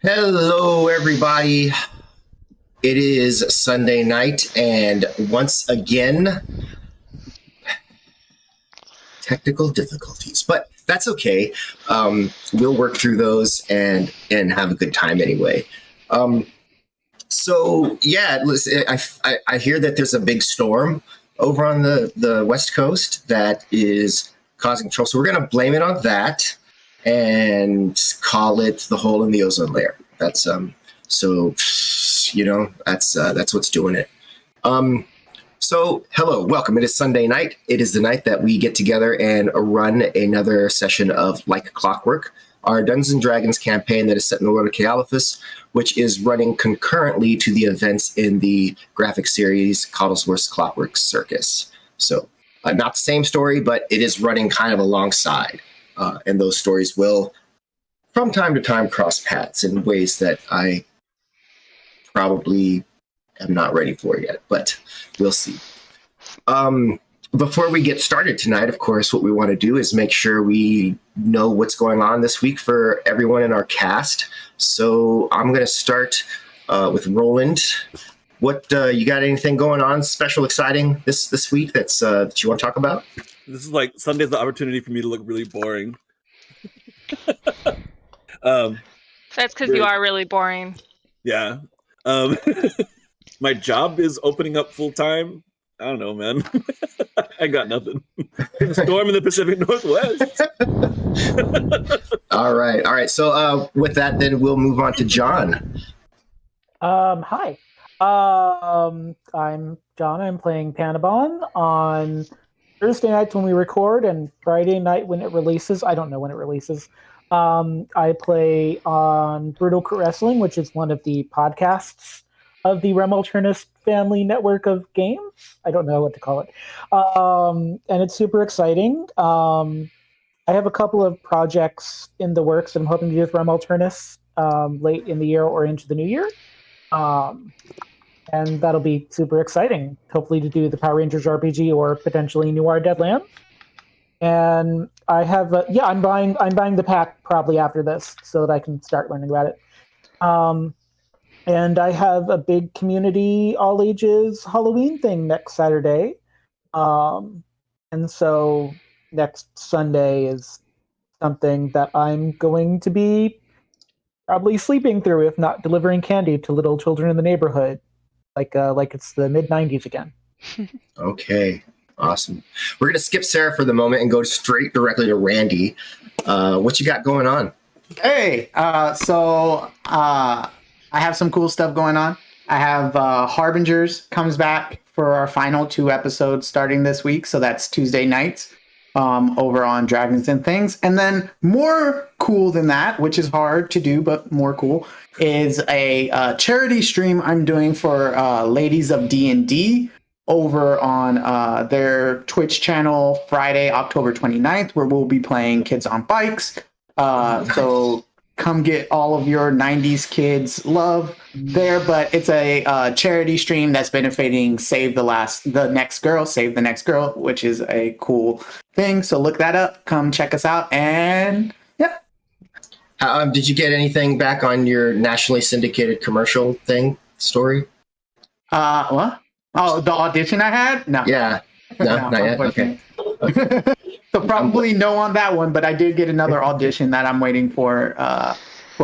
Hello, everybody. It is Sunday night, and once again, technical difficulties, but that's okay. We'll work through those and have a good time anyway. Listen, I hear that there's a big storm over on the West Coast that is causing trouble. So we're going to blame it on that and call it the hole in the ozone layer. That's that's what's doing it. Hello, welcome. It is Sunday night. It is the night that we get together and run another session of Like Clockwork, our Dungeons and Dragons campaign that is set in the world of Kealifus, which is running concurrently to the events in the graphic series Coddlesworth's Clockwork Circus. So, not the same story, but it is running kind of alongside. And those stories will, from time to time, cross paths in ways that I probably am not ready for yet, but we'll see. Before we get started tonight, of course, what we want to do is make sure we know what's going on this week for everyone in our cast. So I'm going to start with Roland. What you got? Anything going on special, exciting this week that you want to talk about? This is like Sunday's the opportunity for me to look really boring. That's because you are really boring. Yeah. My job is opening up full time. I don't know, man. I got nothing. There's a storm in the Pacific Northwest. All right. So with that, then we'll move on to John. Hi. I'm John. I'm playing Panabon on Thursday nights when we record and Friday night when it releases. I don't know when it releases. I play on Brutal Crit Wrestling, which is one of the podcasts of the Rem Alternus family network of games. I don't know what to call it. And it's super exciting. I have a couple of projects in the works that I'm hoping to do with Rem Alternus late in the year or into the new year. And that'll be super exciting. Hopefully to do the Power Rangers RPG or potentially Noir Deadlands. And I have, I'm buying the pack probably after this so that I can start learning about it. And I have a big community all ages Halloween thing next Saturday. And so next Sunday is something that I'm going to be probably sleeping through, if not delivering candy to little children in the neighborhood. Like it's the mid-90s again. Okay, awesome. We're going to skip Sarah for the moment and go straight directly to Randy. What you got going on? Hey, I have some cool stuff going on. I have Harbingers comes back for our final 2 episodes starting this week. So that's Tuesday nights over on Dragons and Things. And then more cool than that, which is hard to do, but more cool, is a charity stream I'm doing for Ladies of D&D over on their Twitch channel Friday, October 29th, where we'll be playing Kids on Bikes. So come get all of your 90s kids love there, but it's a charity stream that's benefiting Save the Next Girl, which is a cool thing. So look that up, come check us out, and yeah. Did you get anything back on your nationally syndicated commercial story? What? Oh, the audition I had? No. Yeah. No, not yet. Okay. So probably no on that one, but I did get another audition that I'm waiting for a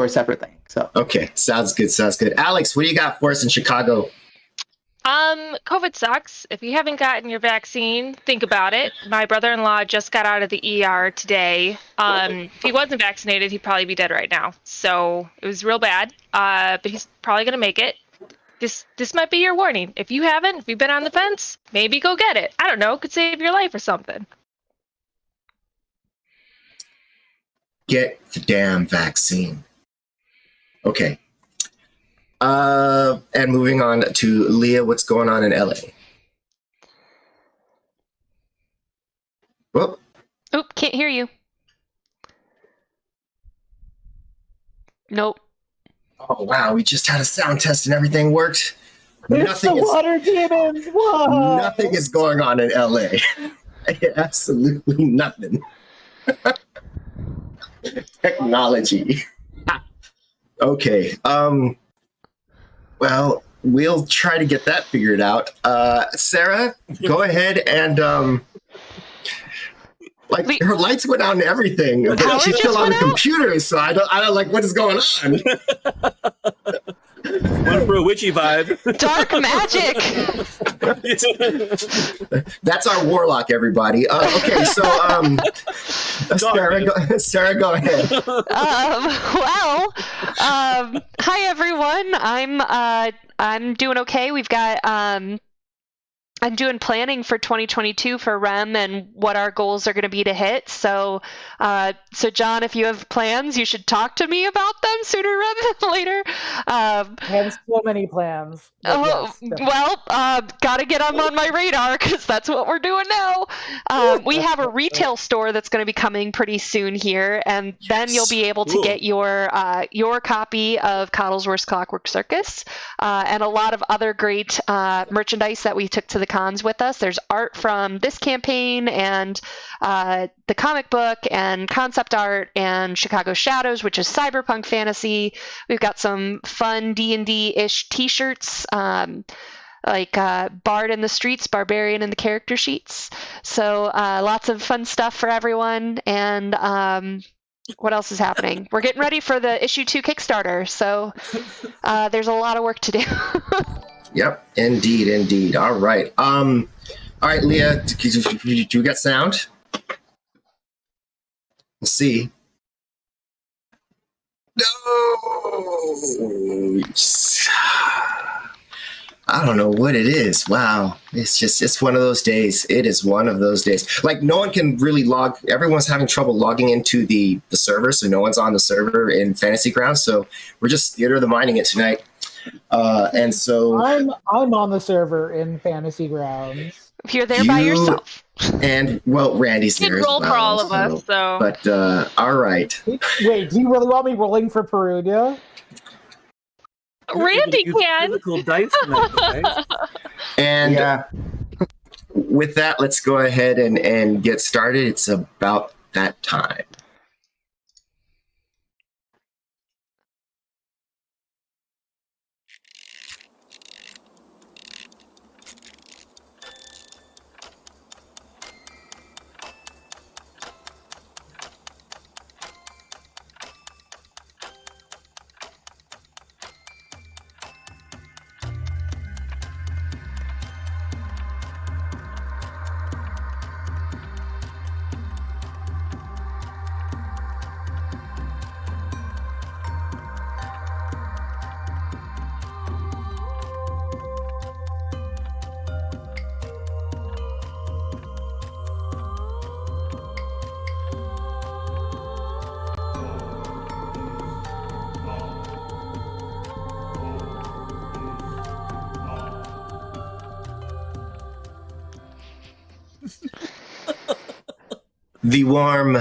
separate thing. So okay, sounds good. Alex, what do you got for us in Chicago? COVID sucks. If you haven't gotten your vaccine, think about it. My brother-in-law just got out of the ER today. If he wasn't vaccinated, he'd probably be dead right now. So it was real bad. But he's probably gonna make it. This might be your warning. If you've been on the fence, maybe go get it. I don't know, could save your life or something. Get the damn vaccine. Okay. And moving on to Leah, what's going on in LA? Whoop. Oop, can't hear you. Nope. Oh, wow. We just had a sound test and everything worked. Water demons. Whoa. Nothing is going on in LA. Absolutely nothing. Technology. Okay. Well, we'll try to get that figured out. Sarah, go ahead and like her lights went on and everything, but Power she's just still on went the out? computer, so I don't like what is going on. One for a witchy vibe. Dark magic. That's our warlock, everybody. Okay, so Sarah, go ahead. Hi everyone. I'm doing okay. We've got I'm doing planning for 2022 for REM and what our goals are going to be to hit. So John, if you have plans, you should talk to me about them sooner rather than later. I have so many plans. Yes, Gotta get them on my radar because that's what we're doing now. We have a retail store that's going to be coming pretty soon here, and then you'll be able to get your copy of Coddlesworth's Clockwork Circus and a lot of other great merchandise that we took to the cons with us. There's art from this campaign and the comic book and concept art and Chicago Shadows, which is cyberpunk fantasy. We've got some fun D&D-ish t-shirts like Bard in the Streets, Barbarian in the Character Sheets. So lots of fun stuff for everyone. And what else is happening? We're getting ready for the issue 2 Kickstarter. So there's a lot of work to do. Yep, indeed. All right. All right, Leah, do we get sound? Let's see. No. I don't know what it is. Wow. It's one of those days. It is one of those days. Like, no one can really log. Everyone's having trouble logging into the server, so no one's on the server in Fantasy Grounds. So we're just theater of the minding it tonight. And so I'm on the server in Fantasy Grounds. If you're there by yourself. And, well, Randy's You there can roll as well. for all of us, so. But, all right. Wait, do you really want me rolling for Perunia? Randy can. Physical dice tonight, guys. And with that, let's go ahead and get started. It's about that time. The warm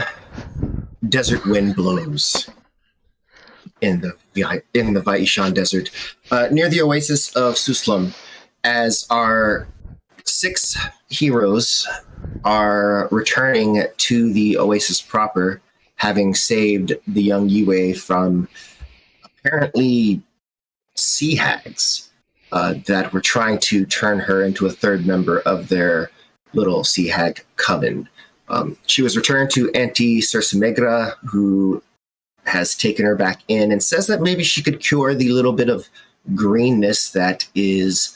desert wind blows in the Vaishan Desert, near the oasis of Suslam, as our 6 heroes are returning to the oasis proper, having saved the young Yue from apparently sea hags that were trying to turn her into a third member of their little sea hag coven. She was returned to Auntie Cercimegra, who has taken her back in and says that maybe she could cure the little bit of greenness that is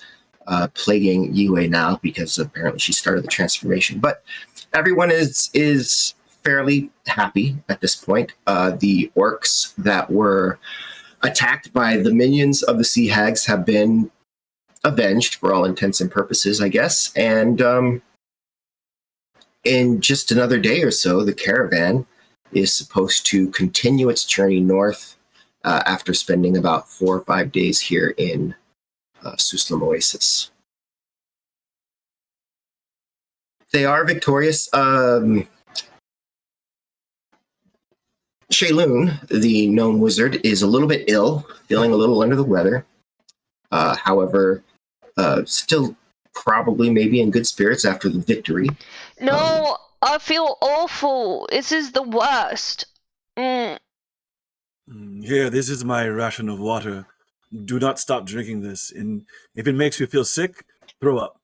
plaguing Yue now, because apparently she started the transformation. But everyone is fairly happy at this point. The orcs that were attacked by the minions of the Sea Hags have been avenged for all intents and purposes, I guess. And in just another day or so, the caravan is supposed to continue its journey north after spending about 4 or 5 days here in Suslam Oasis. They are victorious. Shayloon, the gnome wizard, is a little bit ill, feeling a little under the weather. However, still probably maybe in good spirits after the victory. No, I feel awful. This is the worst. Here, this is my ration of water. Do not stop drinking this. And if it makes you feel sick, throw up.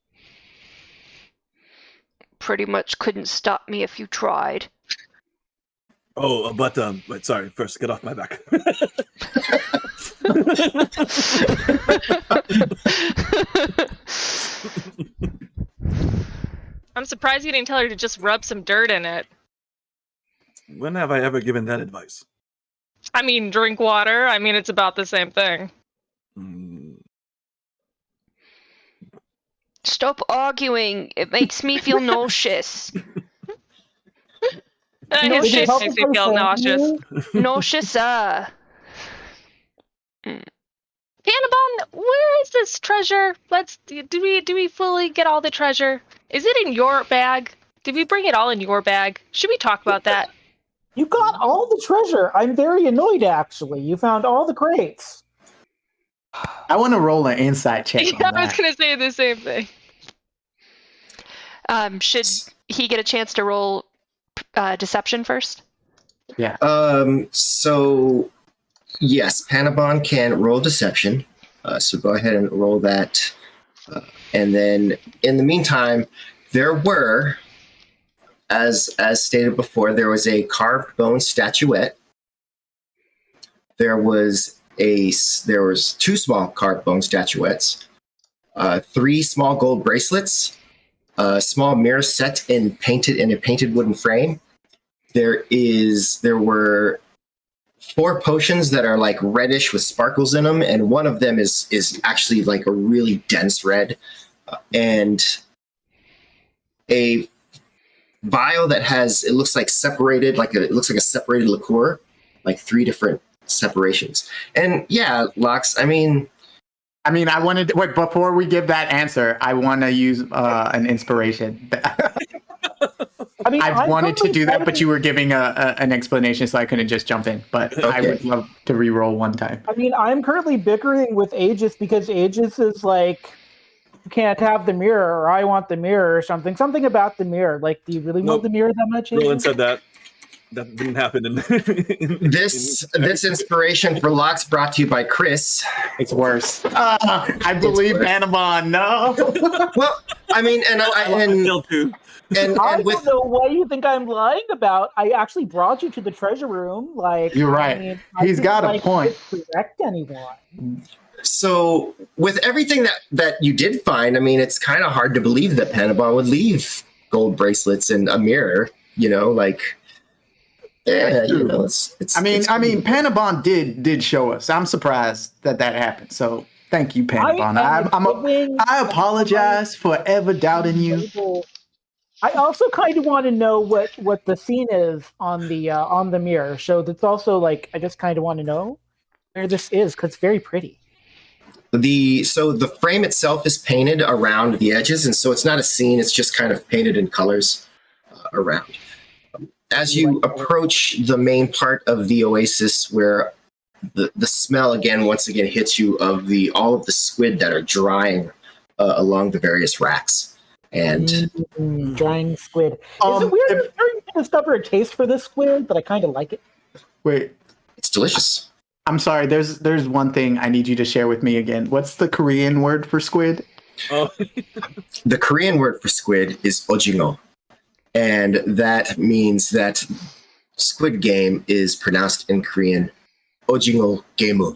Pretty much couldn't stop me if you tried. Oh, but sorry. First, get off my back. I'm surprised you didn't tell her to just rub some dirt in it. When have I ever given that advice? I mean, drink water. I mean, it's about the same thing. Stop arguing. It makes me feel nauseous. His shit makes me feel nauseous. Nauseous. Panabon, where is this treasure? Do we fully get all the treasure? Is it in your bag? Did we bring it all in your bag? Should we talk about that? You got all the treasure. I'm very annoyed, actually. You found all the crates. I want to roll an insight check. Yeah, I was going to say the same thing. Should he get a chance to roll deception first? Yeah. So, yes, Panabon can roll deception. So go ahead and roll that. And then, in the meantime, there were, as stated before, there was a carved bone statuette. There was two small carved bone statuettes, 3 small gold bracelets, a small mirror set in a painted wooden frame. There were 4 potions that are like reddish with sparkles in them, and one of them is actually like a really dense red, and a vial that it looks like a separated liqueur, like 3 different separations. And yeah, Lox, I mean, I wanted to, wait, before we give that answer, I want to use an inspiration. I wanted to do that, but you were giving an explanation, so I couldn't just jump in. But okay. I would love to re-roll one time. I mean, I'm currently bickering with Aegis because Aegis is like, you can't have the mirror, or I want the mirror, or something. Something about the mirror. Like, do you really want the mirror that much? Roland said that. That didn't happen. This inspiration for Lox brought to you by Chris. It's worse. I believe Panabon. No. Well, I mean, I don't know what you think I'm lying about. I actually brought you to the treasure room. Like, you're right. I mean, he's got a point. Correct anyone. So, with everything that you did find, I mean, it's kind of hard to believe that Panabon would leave gold bracelets and a mirror. You know, like, yeah, you know, it's. I mean, Panabon did show us. I'm surprised that happened. So, thank you, Panabon. I apologize for ever doubting you. I also kind of want to know what the scene is on the mirror. So that's also like, I just kind of want to know where this is because it's very pretty. So the frame itself is painted around the edges, and so it's not a scene, it's just kind of painted in colors around. As you approach the main part of the oasis, where the smell once again hits you of all of the squid that are drying along the various racks. And drying squid. Is it weird to discover a taste for this squid, but I kind of like it? Wait. It's delicious. I'm sorry, there's one thing I need you to share with me again. What's the Korean word for squid? Oh. The Korean word for squid is ojingo. And that means that Squid Game is pronounced in Korean ojingo gemu.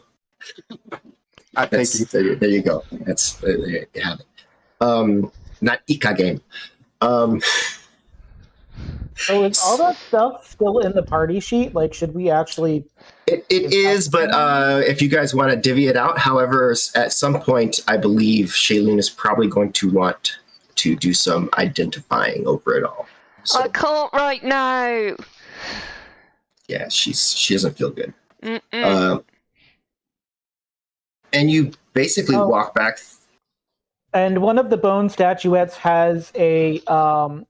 There you go. There you have it. Not Ika game. So is all that stuff still in the party sheet? Like, should we actually... It is, but if you guys want to divvy it out, however, at some point, I believe Shailene is probably going to want to do some identifying over it all. So, I can't right now. Yeah, she doesn't feel good. And you basically walk back. And one of the bone statuettes has a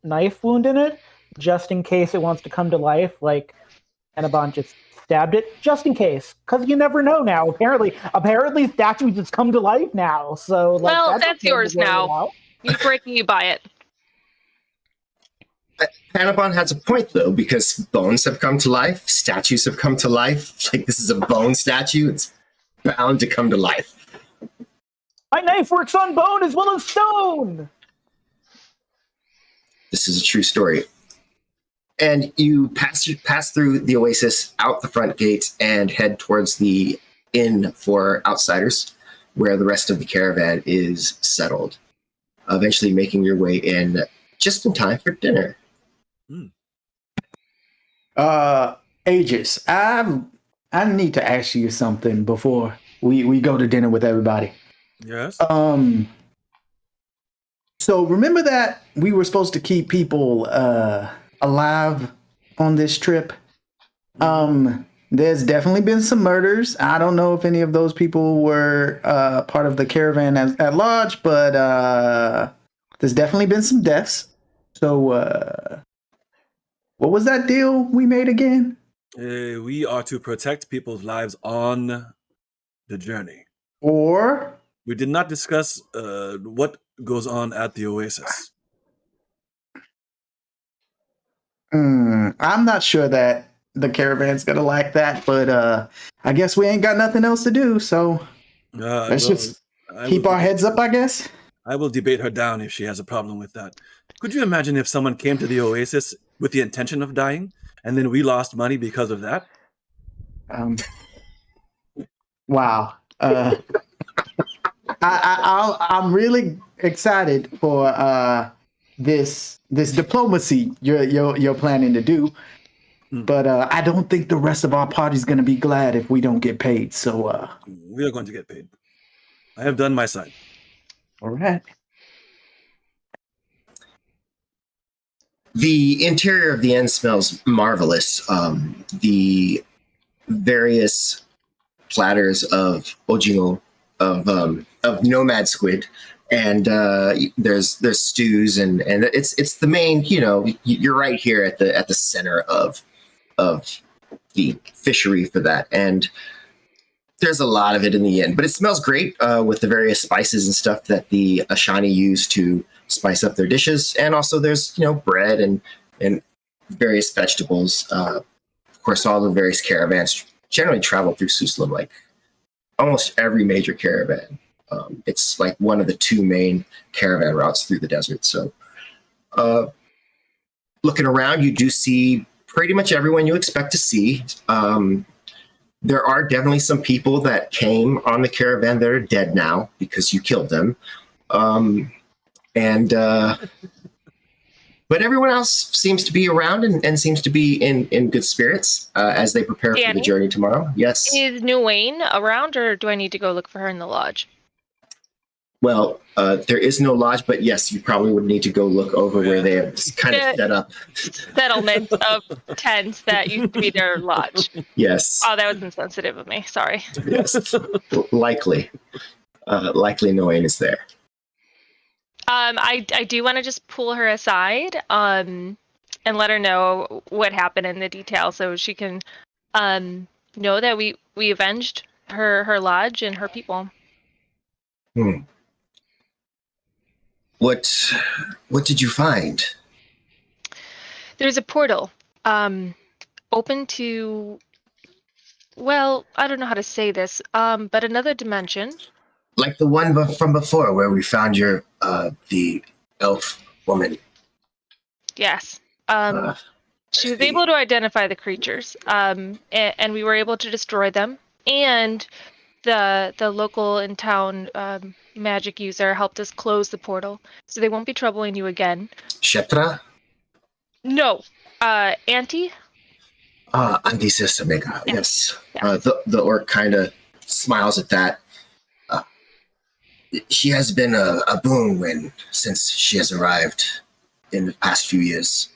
knife wound in it, just in case it wants to come to life. Like, Panabon just stabbed it, just in case, because you never know now. Apparently statues just come to life now. So, like, well, that's yours now. You break it, you buy it. Panabon has a point, though, because bones have come to life, statues have come to life. Like, this is a bone statue. It's bound to come to life. My knife works on bone as well as stone. This is a true story. And you pass through the oasis, out the front gate, and head towards the inn for outsiders, where the rest of the caravan is settled, eventually making your way in just in time for dinner. Aegis, I need to ask you something before we go to dinner with everybody. Yes. So remember that we were supposed to keep people alive on this trip? There's definitely been some murders. I don't know if any of those people were part of the caravan at large, but there's definitely been some deaths. So what was that deal we made again? We are to protect people's lives on the journey. Or We did not discuss what goes on at the oasis. I'm not sure that the caravan's gonna like that, but I guess we ain't got nothing else to do, so let's just keep our heads up, I guess. I will debate her down if she has a problem with that. Could you imagine if someone came to the oasis with the intention of dying, and then we lost money because of that? Wow. I'm really excited for this diplomacy you're planning to do, but I don't think the rest of our party's gonna be glad if we don't get paid. So We are going to get paid. I have done my side. all right. The interior of the inn smells marvelous. The various platters of ojino, of nomad squid, and there's stews, and it's the main. You're right here at the center of the fishery for that, and there's a lot of it in the inn. But it smells great with the various spices and stuff that the Ashani use to spice up their dishes, and also there's bread and various vegetables. Of course, all the various caravans generally travel through Suslam, like almost every major caravan. It's like one of the two main caravan routes through the desert. So looking around, you do see pretty much everyone you expect to see. There are definitely some people that came on the caravan that are dead now because you killed them. But everyone else seems to be around and seems to be in good spirits as they prepare for the Danny? journey tomorrow. Yes. Is Nuwain around, or do I need to go look for her in the lodge? Well, there is no lodge, but yes, you probably would need to go look over where they have kind of set up. Settlement of tents that used to be their lodge. Yes. Oh, that was insensitive of me. Sorry. Yes. Likely. Likely Noane is there. I do want to just pull her aside and let her know what happened in the detail, so she can know that we avenged her lodge and her people. What did you find? There's a portal open to, well, I don't know how to say this, but another dimension. Like the one from before where we found your the elf woman. Yes. She was able to identify the creatures, and we were able to destroy them. And the local in town magic user helped us close the portal, so they won't be troubling you again. Shetra? No, Auntie. Auntie Sister Mega. Yes. Yeah. The orc kind of smiles at that. She has been a boon since she has arrived in the past few years.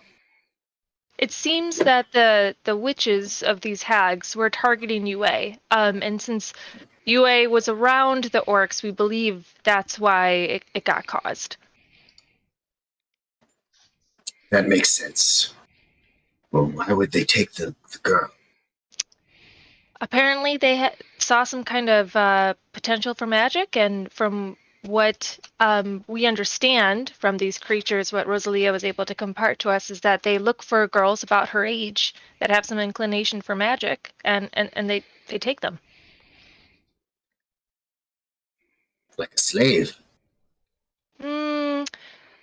It seems that the witches of these hags were targeting UA, and since UA was around the orcs, we believe that's why it got caused. That makes sense. Well, why would they take the girl? Apparently, they saw some kind of potential for magic, and from what we understand from these creatures, what Rosalia was able to impart to us, is that they look for girls about her age that have some inclination for magic, and they take them. Like a slave.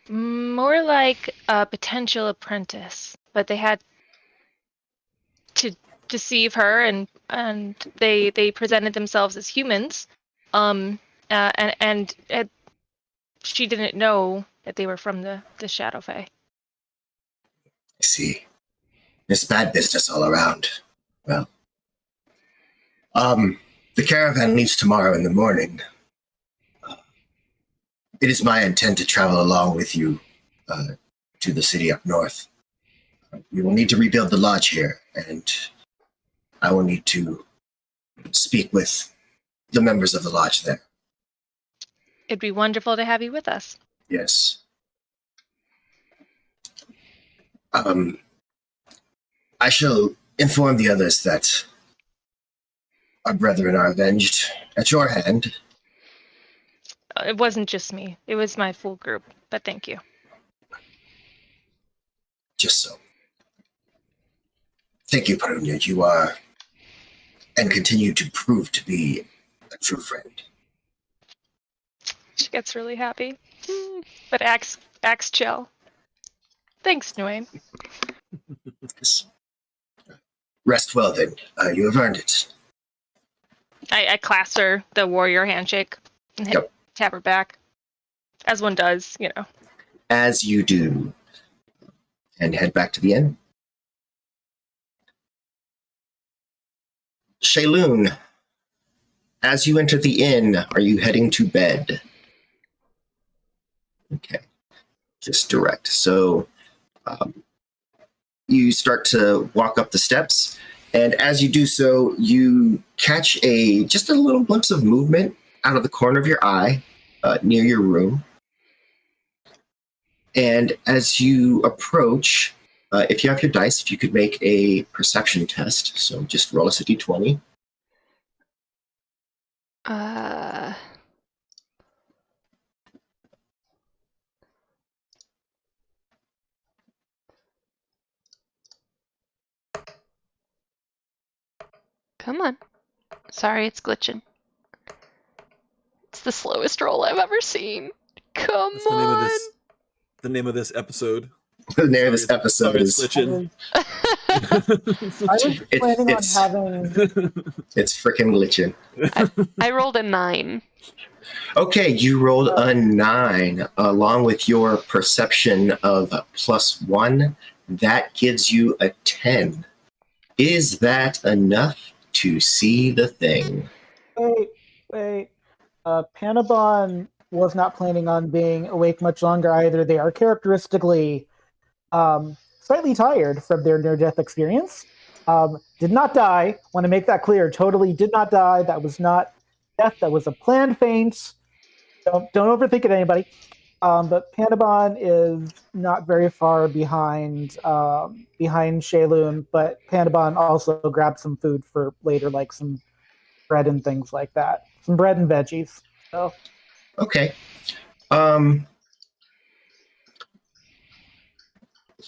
More like a potential apprentice, but they had to deceive her, and they presented themselves as humans, and she didn't know that they were from the Shadow Fae. I see. There's bad business all around. Well, the caravan leaves tomorrow in the morning. It is my intent to travel along with you to the city up north. We will need to rebuild the lodge here, and I will need to speak with the members of the lodge there. It'd be wonderful to have you with us. Yes. I shall inform the others that our brethren are avenged at your hand. It wasn't just me. It was my full group, but thank you. Just so. Thank you, Perunia. You are and continue to prove to be a true friend. She gets really happy. But acts chill. Thanks, Nguyen. Yes. Rest well, then. You have earned it. I clasp her, the warrior handshake, and tap her back. As one does, you know. As you do. And head back to the inn. Shayloon, as you enter the inn, are you heading to bed? Okay. Just direct. So you start to walk up the steps, and as you do so, you catch just a little glimpse of movement out of the corner of your eye near your room. And as you approach, if you have your dice, if you could make a perception test. So just roll us a d20. Come on. Sorry, it's glitching. It's the slowest roll I've ever seen. Come That's on. The name of this episode. The name of this episode is... glitching. I was planning on having... It's frickin' glitching. I rolled a 9. Okay, you rolled a 9 along with your perception of +1. That gives you a 10. Is that enough to see the thing? Wait. Panabon was not planning on being awake much longer either. They are characteristically slightly tired from their near-death experience. Did not die. Want to make that clear. Totally did not die. That was not death. That was a planned feint. Don't overthink it, anybody. But Panabon is not very far behind Shayloon, but Panabon also grabbed some food for later, like some bread and things like that. Some bread and veggies. So. Okay.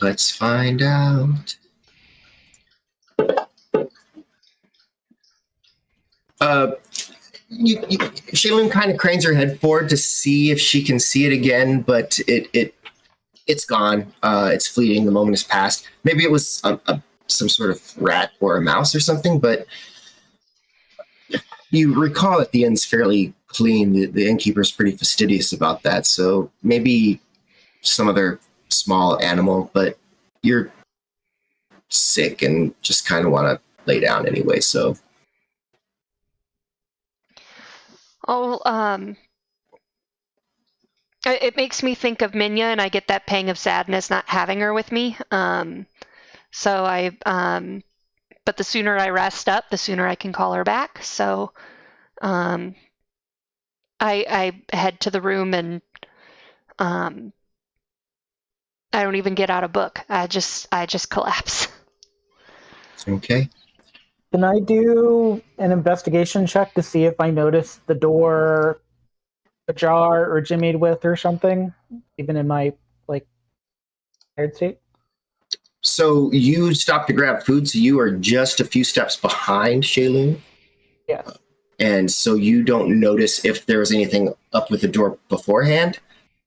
Let's find out. Shaylin kind of cranes her head forward to see if she can see it again, but it's gone. It's fleeting. The moment has passed. Maybe it was some sort of rat or a mouse or something, but you recall that the inn's fairly clean. The innkeeper's pretty fastidious about that, so maybe some other small animal, but you're sick and just kind of want to lay down anyway, so... It makes me think of Minya, and I get that pang of sadness not having her with me. But the sooner I rest up, the sooner I can call her back. So, I head to the room, and I don't even get out a book. I just collapse. Okay. Can I do an investigation check to see if I notice the door jar or jimmied with or something, even in my tired state. So you stop to grab food, so you are just a few steps behind Shailene. Yeah. And so you don't notice if there was anything up with the door beforehand.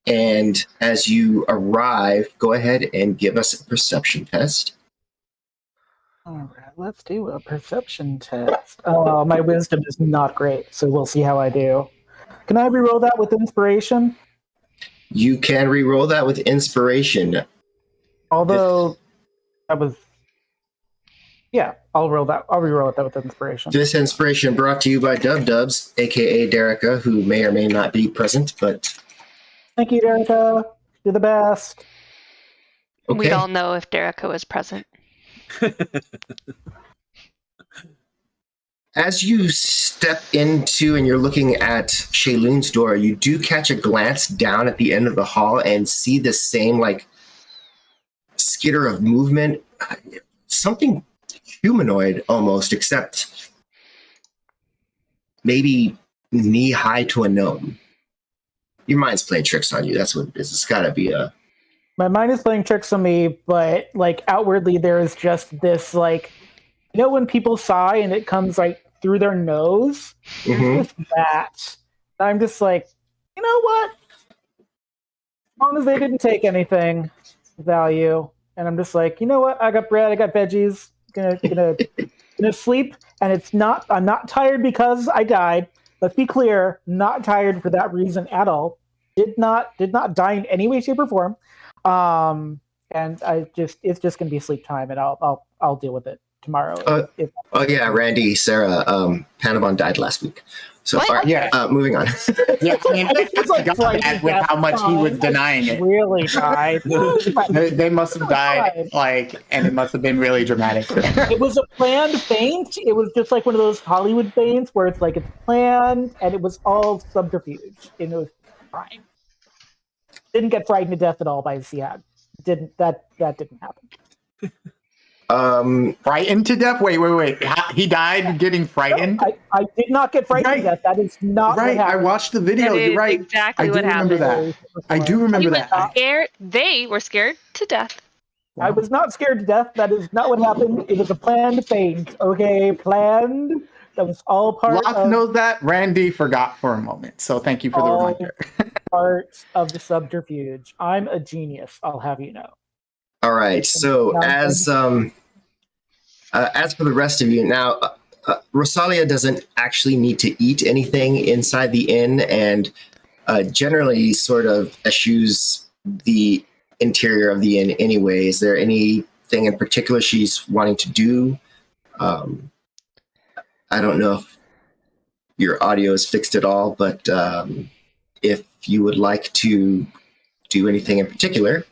And as you arrive, go ahead and give us a perception test. All right, let's do a perception test. Oh, my wisdom is not great, so we'll see how I do. Can I reroll that with inspiration? You can re-roll that with inspiration. Although that was, yeah, I'll reroll that with inspiration. This inspiration brought to you by Dub Dubs, aka Derica, who may or may not be present, but Thank you, Derica. You're the best. okay. We'd all know if Derica was present. As you step into and you're looking at Shailene's door, you do catch a glance down at the end of the hall and see the same skitter of movement, something humanoid almost, except maybe knee high to a gnome. Your mind's playing tricks on you. That's what it is. It's got to be a. My mind is playing tricks on me, but outwardly there is just this when people sigh and it comes through their nose. There's just that. I'm just you know what? As long as they didn't take anything value, and I'm just you know what? I got bread, I got veggies. Gonna sleep, and it's not. I'm not tired because I died. Let's be clear, not tired for that reason at all. Did not die in any way, shape, or form. And it's just gonna be sleep time, and I'll deal with it tomorrow. Yeah, Randy, Sarah, Panabon died last week. So moving on. Yeah, I mean, I with how much he was denying it. Really died. They must have died, and it must have been really dramatic. It was a planned feint. It was just one of those Hollywood feints where it's it's planned, and it was all subterfuge. And it was fine. Didn't get frightened to death at all by Siad. That didn't happen. Frightened to death? Wait. He died getting frightened? I did not get frightened to death. That is not what happened. I watched the video. That is You're right. exactly I do what remember happened. that. I do remember that. Scared. They were scared to death. I was not scared to death. That is not what happened. It was a planned feint. Okay, planned. That was all part Locke knows that. Randy forgot for a moment. So thank you for the reminder. Part of the subterfuge. I'm a genius, I'll have you know. All right. So as for the rest of you now, Rosalia doesn't actually need to eat anything inside the inn, and generally sort of eschews the interior of the inn anyway. Is there anything in particular she's wanting to do? I don't know if your audio is fixed at all, but if you would like to do anything in particular.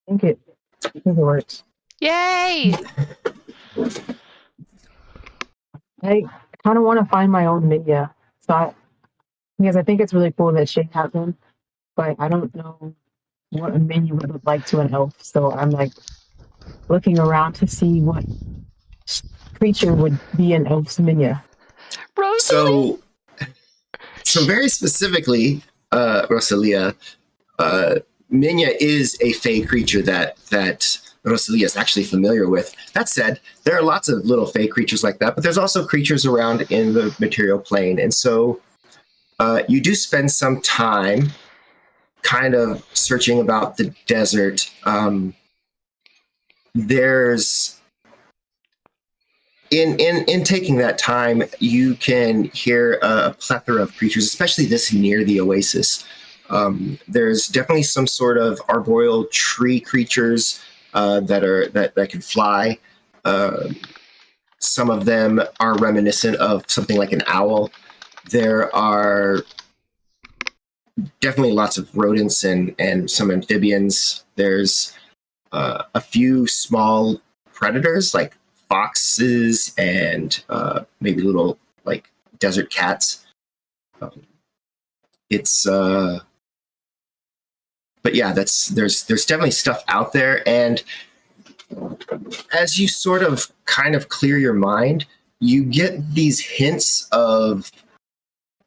I think it works. Yay! I kind of want to find my own Minya. Because I think it's really cool that she has one, but I don't know what a menu would look like to an elf. So I'm looking around to see what creature would be an elf's Minya. Rosalie? So very specifically, Rosalia, Minya is a fey creature that Rosalia is actually familiar with. That said, there are lots of little fey creatures like that, but there's also creatures around in the material plane. And so you do spend some time kind of searching about the desert. There's in taking that time, you can hear a plethora of creatures, especially this near the oasis. There's definitely some sort of arboreal tree creatures that can fly. Some of them are reminiscent of something like an owl. There are definitely lots of rodents and some amphibians. There's a few small predators like foxes and maybe little desert cats. But yeah, there's definitely stuff out there, and as you sort of kind of clear your mind, you get these hints of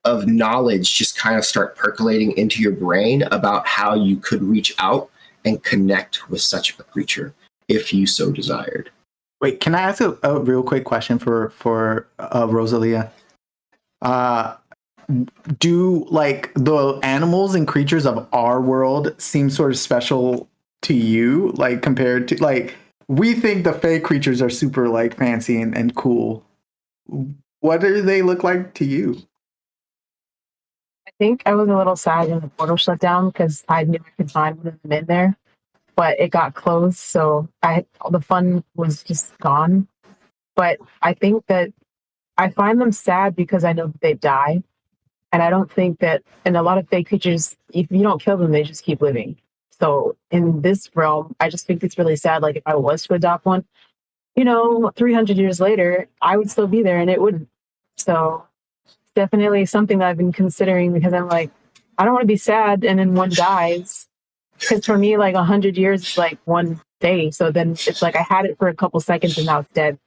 of knowledge just kind of start percolating into your brain about how you could reach out and connect with such a creature if you so desired. Wait, can I ask a real quick question for Rosalia? Do like the animals and creatures of our world seem sort of special to you, like compared to like we think the Fae creatures are super like fancy and cool. What do they look like to you? I think I was a little sad when the portal shut down because I knew I could find one of them in there, but it got closed, so the fun was just gone. But I think that I find them sad because I know that they die, and I don't think that. And a lot of fake creatures, if you don't kill them, they just keep living. So in this realm, I just think it's really sad. Like if I was to adopt one, 300 years later, I would still be there, and it wouldn't. So definitely something that I've been considering because I'm like, I don't want to be sad and then one dies. Because for me, like 100 years is like one day. So then it's like I had it for a couple seconds and now it's dead.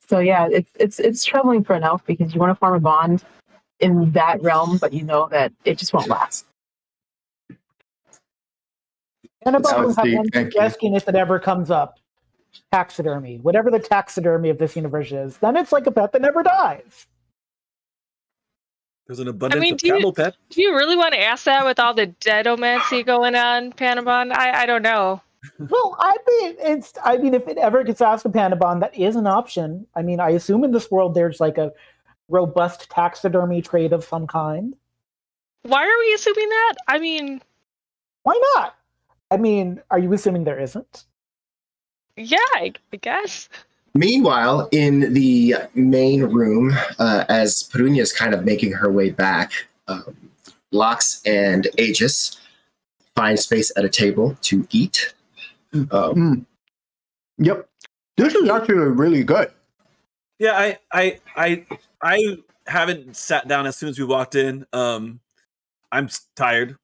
So yeah, it's troubling for an elf because you want to form a bond in that realm, but you know that it just won't last. And That about was have deep. one Thank you. suggestion if it ever comes up. Taxidermy. Whatever the taxidermy of this universe is, then it's like a pet that never dies. There's an abundance of do you, camel pet. do you really want to ask that with all the deadomancy going on, Panabon? I don't know. Well, I mean, if it ever gets asked to Panabon, that is an option. I mean, I assume in this world there's like a robust taxidermy trade of some kind. Why are we assuming that? I mean, Why not? I mean, are you assuming there isn't? yeah, I guess. Meanwhile, in the main room, as Perunia is kind of making her way back, Lox and Aegis find space at a table to eat. Yep, this is actually really good. Yeah, I haven't sat down as soon as we walked in. I'm tired,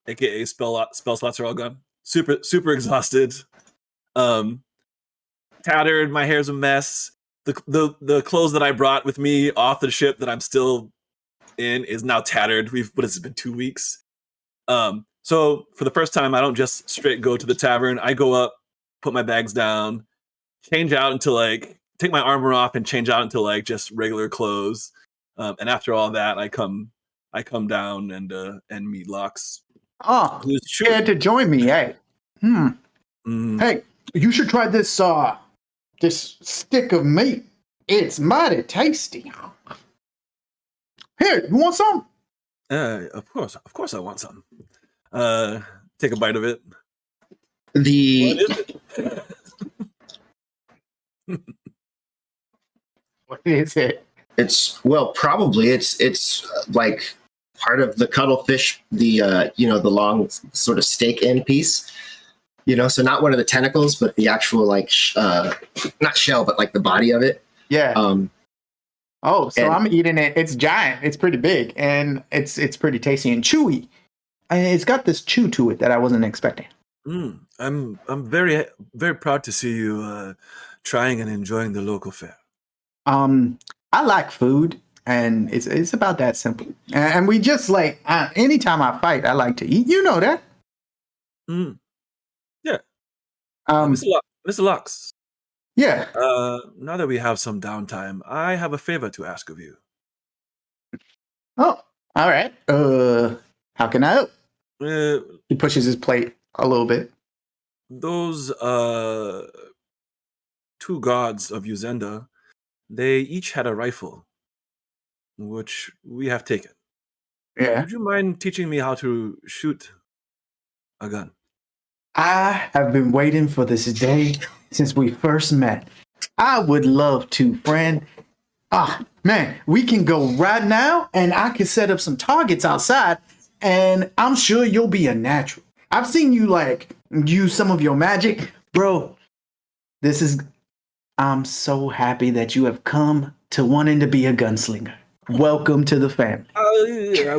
aka spell slots are all gone. Super exhausted. Tattered. My hair's a mess. The clothes that I brought with me off the ship that I'm still in is now tattered. What has it been, 2 weeks? So for the first time, I don't just straight go to the tavern. I go up, put my bags down, change out into like take my armor off and change out into like just regular clothes. And after all that, I come down and meet Lox. Oh, scared to join me, hey. Hey, you should try this this stick of meat. It's mighty tasty. Here, you want some? Of course I want some. Take a bite of it. What is it? What is it? Probably it's like part of the cuttlefish, the long sort of steak end piece. So not one of the tentacles, but the actual like not shell, but like the body of it. Yeah. I'm eating it. It's giant. It's pretty big, and it's pretty tasty and chewy. And it's got this chew to it that I wasn't expecting. I'm very very proud to see you trying and enjoying the local fare. I like food, and it's about that simple. And we just like anytime I fight, I like to eat. You know that. Yeah. Mr. Lox. Yeah. Now that we have some downtime, I have a favor to ask of you. Oh, all right. How can I help? He pushes his plate a little bit. Those two gods of Uzenda, they each had a rifle, which we have taken. Yeah. Would you mind teaching me how to shoot a gun? I have been waiting for this day since we first met. I would love to, friend. Man, we can go right now, and I can set up some targets outside, and I'm sure you'll be a natural. I've seen you use some of your magic, bro. I'm so happy that you have come to wanting to be a gunslinger. Welcome to the family. I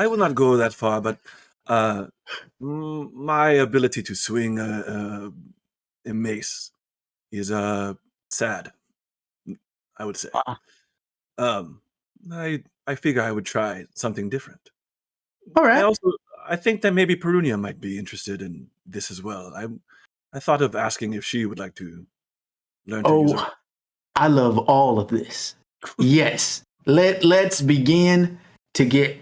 would not go that far, but my ability to swing a mace is sad, I would say. I I figure I would try something different. All right. I think that maybe Perunia might be interested in this as well. I thought of asking if she would like to learn to use it. Oh, I love all of this. Yes. Let's begin to get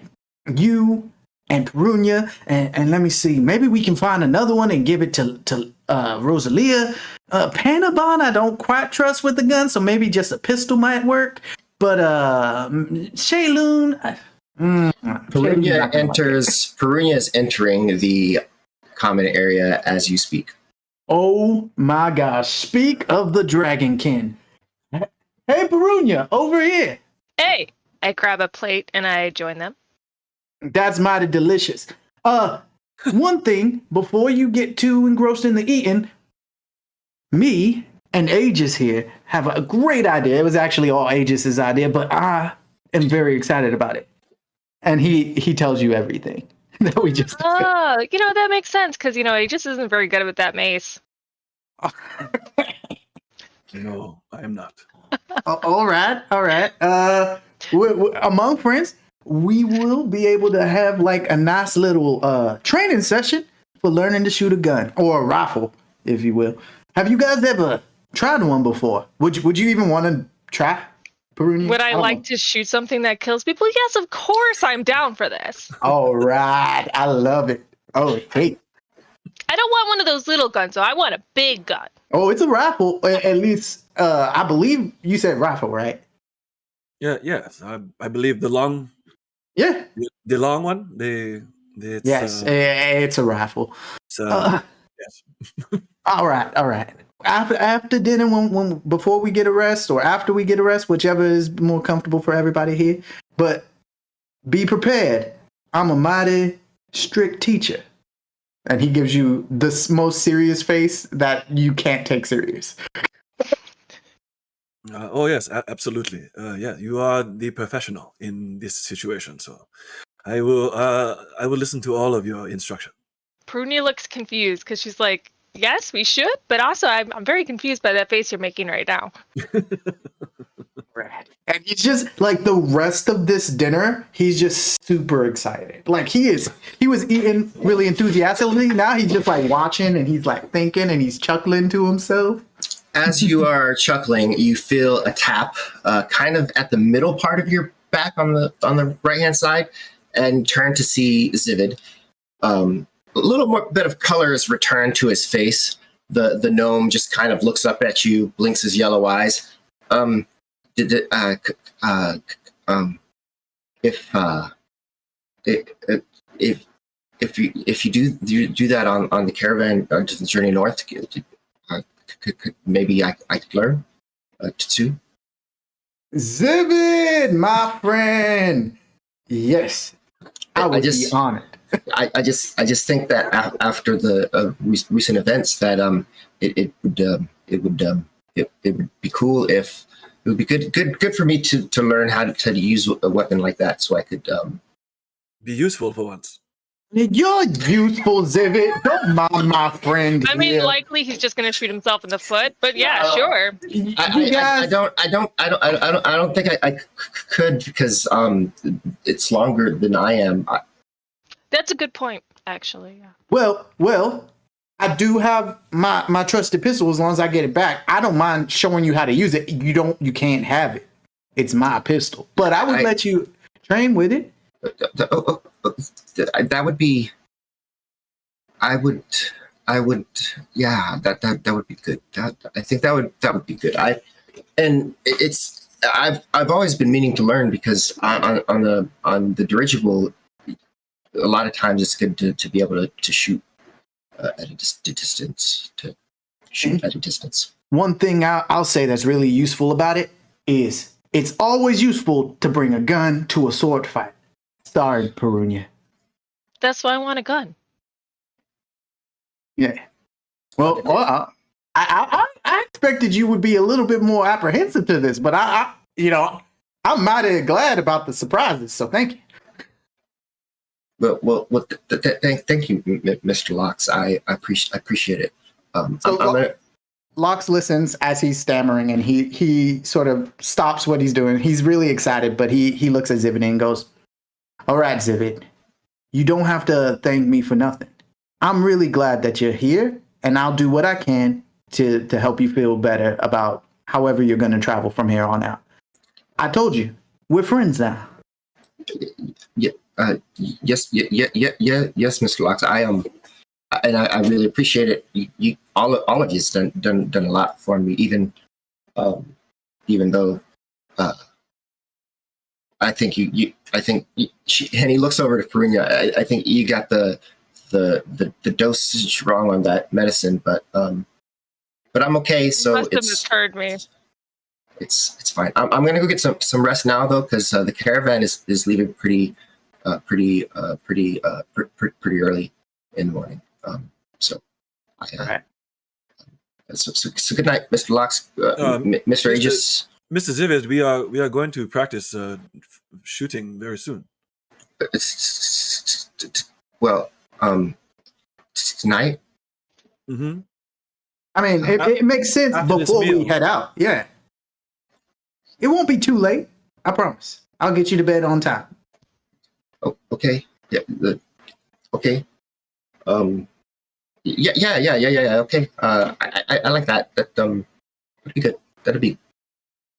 you and Perunia, and let me see. Maybe we can find another one and give it to Rosalia. Panabon, I don't quite trust with the gun, so maybe just a pistol might work. But Shayloon, Perunia is entering the common area as you speak. Oh my gosh! Speak of the Dragonkin. Hey, Perunia, over here. Hey, I grab a plate and I join them. That's mighty delicious. One thing before you get too engrossed in the eating, me and Aegis here have a great idea. It was actually all Aegis's idea, but I am very excited about it. And he tells you everything that we just. Oh, that makes sense because he just isn't very good with that mace. No, I am not. All right. Among friends, we will be able to have like a nice little training session for learning to shoot a gun or a rifle, if you will. Have you guys ever tried one before? Would you even want to try? Perunia? Would I like to shoot something that kills people? Yes, of course. I'm down for this. All right, I love it. Oh, hey. I don't want one of those little guns, though. I want a big gun. Oh, it's a rifle. At least, I believe you said rifle, right? Yeah, yes. I believe the long. Yeah. The long one. Yes, it's a rifle. Yes. All right. After dinner, when before we get a rest, or after we get a rest, whichever is more comfortable for everybody here. But be prepared. I'm a mighty strict teacher. And he gives you the most serious face that you can't take serious. Oh yes, absolutely. Yeah, you are the professional in this situation, so I will listen to all of your instruction. Perunia looks confused because she's like, "Yes, we should," but also I'm very confused by that face you're making right now. Right. And he's just like the rest of this dinner, he's just super excited. Like he was eating really enthusiastically. Now he's just like watching and he's like thinking and he's chuckling to himself. As you are chuckling, you feel a tap kind of at the middle part of your back on the right hand side, and turn to see Zivid. A little more bit of color is returned to his face. The gnome just kind of looks up at you, blinks his yellow eyes. If you do that on the caravan to the journey north, maybe I could learn too. Zivid, my friend. Yes, I would be honored. I just think that after the recent events, that it would be cool if it would be good for me to learn how to use a weapon like that, so I could be useful for once. You're useful, Zivid. Don't mind my friend. I mean, likely he's just gonna shoot himself in the foot, but yeah, sure. I don't think I could, because it's longer than I am. That's a good point, actually. Yeah. Well, I do have my trusted pistol. As long as I get it back, I don't mind showing you how to use it. You can't have it. It's my pistol, but I would let you train with it. That would be. I would. Yeah, that would be good. I think that would be good. I've always been meaning to learn, because on the dirigible, a lot of times it's good to be able to shoot at a distance. To shoot at a distance. One thing I'll say that's really useful about it is it's always useful to bring a gun to a sword fight. Sorry, Perunia. That's why I want a gun. Yeah. Well, I expected you would be a little bit more apprehensive to this, but I'm mighty glad about the surprises. So thank you. Well, thank you, Mr. Locks. I appreciate it. Locks listens as he's stammering, and he sort of stops what he's doing. He's really excited, but he looks at Zivit and goes, "All right, Zivit, you don't have to thank me for nothing. I'm really glad that you're here, and I'll do what I can to help you feel better about however you're going to travel from here on out. I told you, we're friends now." Yeah, yes, yes, Mr. Locks. And I really appreciate it. You all of you's done a lot for me, even though I think and he looks over to Perunia. I think you got the dosage wrong on that medicine, but I'm okay. So must have misheard me. It's fine. I'm gonna go get some rest now though, because the caravan is leaving pretty early in the morning. So good night, Mr. Locks, Mr. Aegis. Mr. Zivis, we are going to practice shooting very soon. Well, tonight. Mm-hmm. I mean, it makes sense before we head out. Yeah. It won't be too late. I promise. I'll get you to bed on time. Oh, okay. Yeah. Okay. Yeah. Okay. I like that. That'd be good. That'd be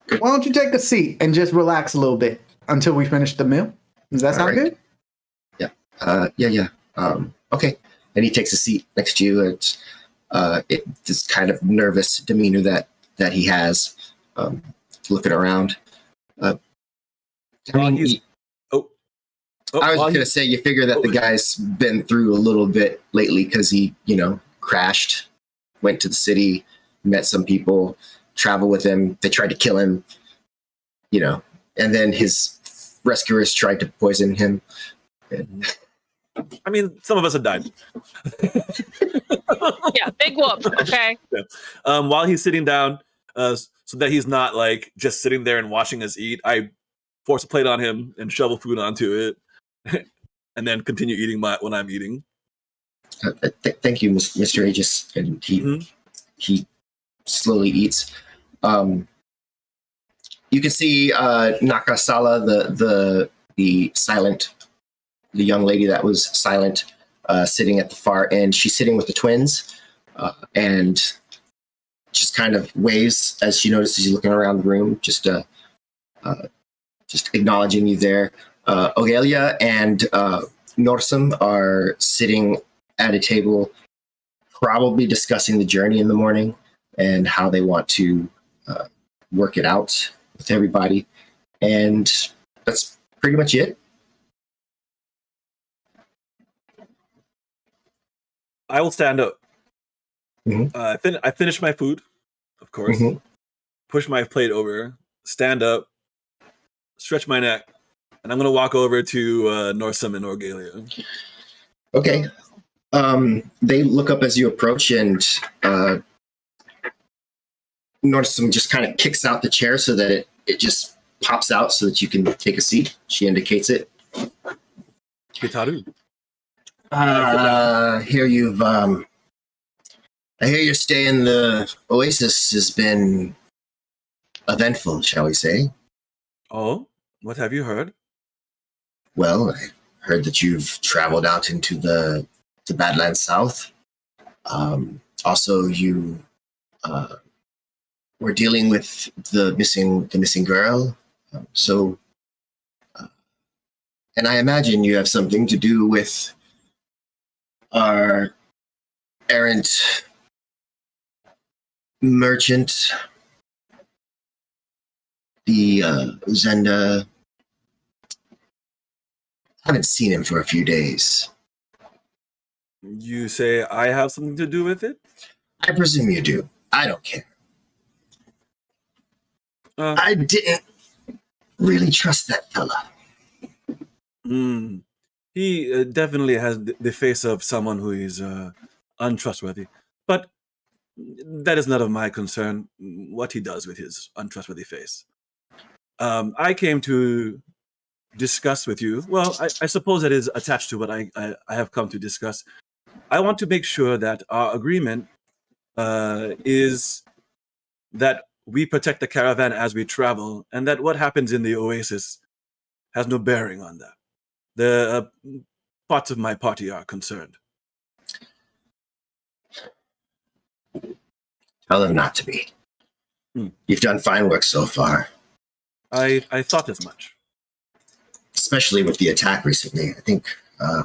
good. Why don't you take a seat and just relax a little bit until we finish the meal? Does that sound good? Yeah. Yeah. Okay. And he takes a seat next to you. It's this kind of nervous demeanor that he has, looking around. I was gonna say, you figure that the guy's been through a little bit lately because he, crashed, went to the city, met some people, traveled with him. They tried to kill him, and then his rescuers tried to poison him. I mean, some of us have died. Yeah, big whoop. Okay. Yeah. While he's sitting down, so that he's not like just sitting there and watching us eat, I force a plate on him and shovel food onto it, and then continue eating when I'm eating. Thank you, Mr. Aegis. And he slowly eats. You can see Nakasala, the young lady that was silent, sitting at the far end. She's sitting with the twins, and just kind of waves as she notices you looking around the room, just acknowledging you there. Ogelia and Norsum are sitting at a table, probably discussing the journey in the morning and how they want to work it out with everybody. And that's pretty much it. I will stand up. Mm-hmm. I finish my food, of course. Mm-hmm. Push my plate over, stand up, stretch my neck, and I'm going to walk over to Norsum and Orgalia. Okay. They look up as you approach, and Norsum just kind of kicks out the chair so that it just pops out so that you can take a seat. She indicates it. Kitaru. I hear your stay in the Oasis has been eventful, shall we say? Oh, what have you heard? Well, I heard that you've traveled out into the Badlands South. Also, you were dealing with the missing girl. And I imagine you have something to do with our errant merchant, the Zenda. Haven't seen him for a few days. You say I have something to do with it? I presume you do. I don't care. I didn't really trust that fella. He definitely has the face of someone who is untrustworthy. But that is none of my concern, what he does with his untrustworthy face. I came to discuss with you. Well, I suppose that is attached to what I have come to discuss. I want to make sure that our agreement is that we protect the caravan as we travel, and that what happens in the oasis has no bearing on that. The parts of my party are concerned. Tell them not to be. You've done fine work so far. I thought as much. Especially with the attack recently. I think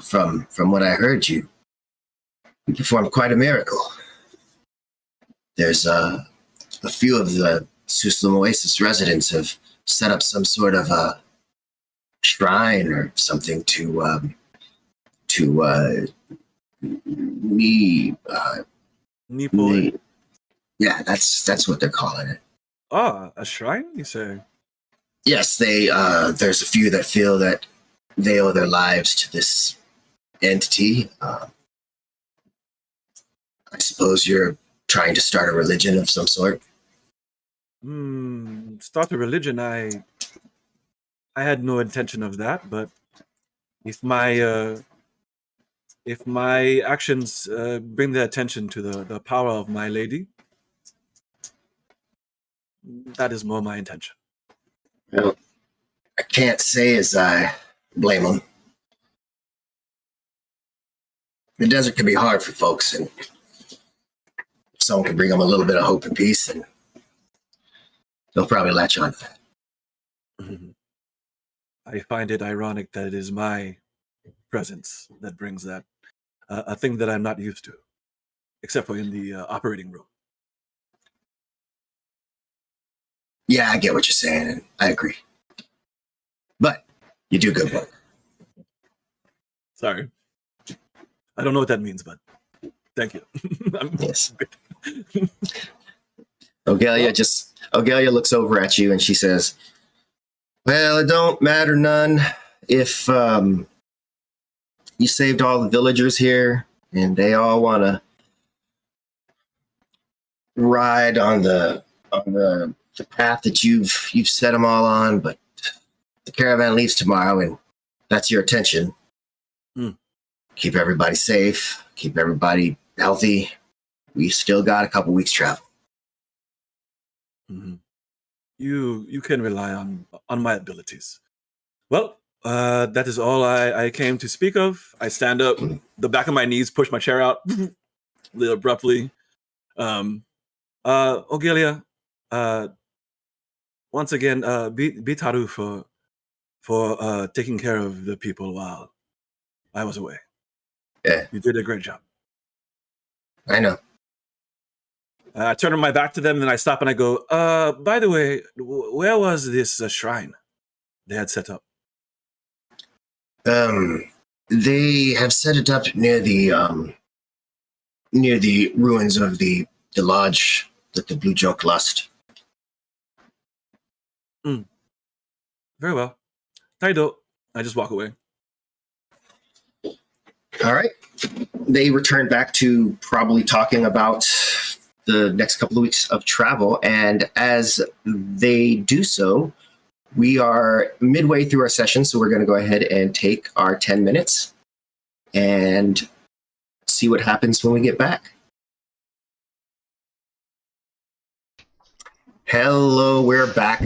from what I heard, you performed quite a miracle. There's a few of the Suslam Oasis residents have set up some sort of a shrine or something to me. Nipoi? Yeah, that's what they're calling it. Ah, a shrine, you say? Yes, they. There's a few that feel that they owe their lives to this entity. I suppose you're trying to start a religion of some sort. Start a religion? I had no intention of that, but if my actions bring the attention to the power of my lady, that is more my intention. Well, I can't say as I blame them. The desert can be hard for folks, and if someone can bring them a little bit of hope and peace, and they'll probably latch on to that. I find it ironic that it is my presence that brings that, a thing that I'm not used to, except for in the operating room. Yeah, I get what you're saying, and I agree. But you do good work. Sorry. I don't know what that means, but thank you. Yes. Ogelia looks over at you and she says, well, it don't matter none if you saved all the villagers here and they all want to ride on the path that you've set them all on, but the caravan leaves tomorrow and that's your attention. Keep everybody safe, keep everybody healthy. We still got a couple weeks travel. You can rely on my abilities. Well, that is all I came to speak of. I stand up, the back of my knees, push my chair out a little abruptly. Ogelia, once again, Bitaru for taking care of the people while I was away. Yeah. You did a great job. I know. I turn my back to them, and I stop and I go, by the way, where was this shrine they had set up? They have set it up near the ruins of the lodge that the Blue Joke lost. Very well. Taido. I just walk away. All right. They return back to probably talking about the next couple of weeks of travel. And as they do so, we are midway through our session. So we're going to go ahead and take our 10 minutes and see what happens when we get back. Hello, we're back.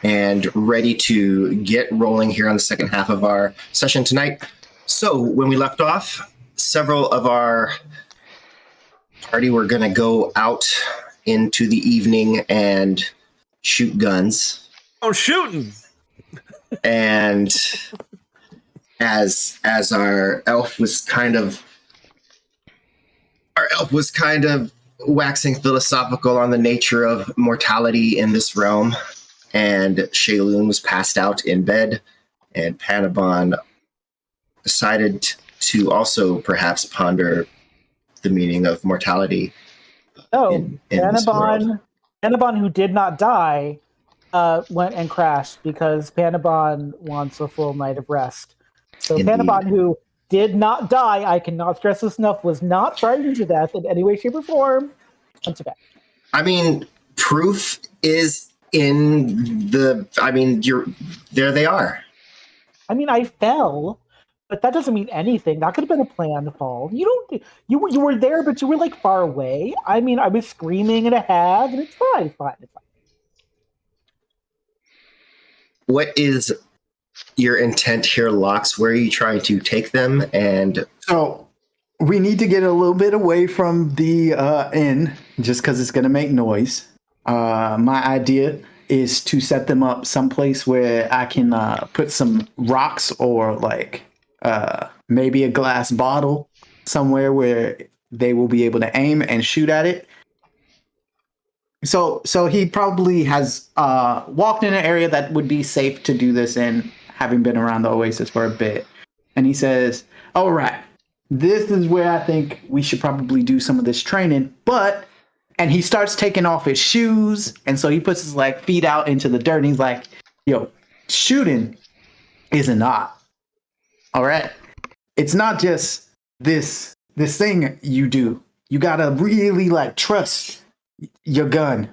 And ready to get rolling here on the second half of our session tonight. So when we left off, several of our party were going to go out into the evening and shoot guns. Oh, shooting! And as our elf was kind of waxing philosophical on the nature of mortality in this realm, and Shaylun was passed out in bed, and Panabon decided to also perhaps ponder the meaning of mortality. In Panabon, who did not die, went and crashed because Panabon wants a full night of rest. So Indeed. Panabon, who did not die, I cannot stress this enough, was not frightened to death in any way, shape, or form. Went to bed. I mean, proof is in the. I mean, there they are. I mean, I fell, But that doesn't mean anything. That could have been a planned fall. You were there, but you were like far away. I mean, I was screaming at a hag, and it's fine. It's fine. It's fine. What is your intent here, Lox? Where are you trying to take them? And So we need to get a little bit away from the inn, just because it's going to make noise. My idea is to set them up someplace where I can put some rocks or like maybe a glass bottle somewhere where they will be able to aim and shoot at it. So he probably has walked in an area that would be safe to do this in, having been around the Oasis for a bit. And he says, all right, this is where I think we should probably do some of this training. And he starts taking off his shoes. And so he puts his like feet out into the dirt. And he's like, yo, shooting is an art. All right. It's not just this thing you do. You got to really like trust your gun.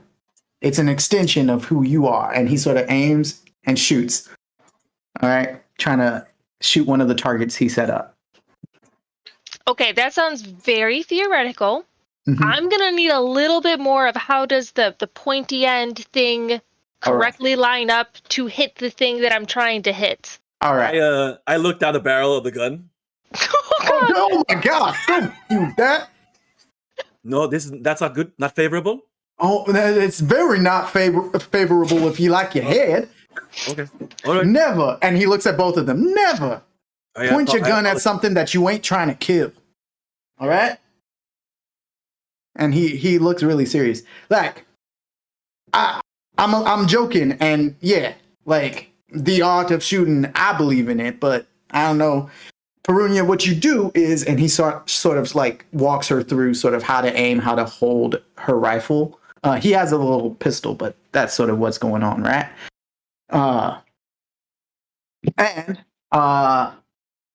It's an extension of who you are. And he sort of aims and shoots. All right. Trying to shoot one of the targets he set up. Okay, that sounds very theoretical. Mhm. I'm going to need a little bit more of how does the pointy end thing correctly line up to hit the thing that I'm trying to hit. All right. I looked down the barrel of the gun. Oh my God. Don't do that. No, that's not good. Not favorable. Oh, it's very not favorable if you like your head. Okay. All right. Never. And he looks at both of them. Never point your gun at I- something that you ain't trying to kill. All right. And he looks really serious. Like, I'm joking, and yeah, like the art of shooting, I believe in it, but I don't know. Perunia, what you do is, and he sort of like walks her through sort of how to aim, how to hold her rifle. He has a little pistol, but that's sort of what's going on, right?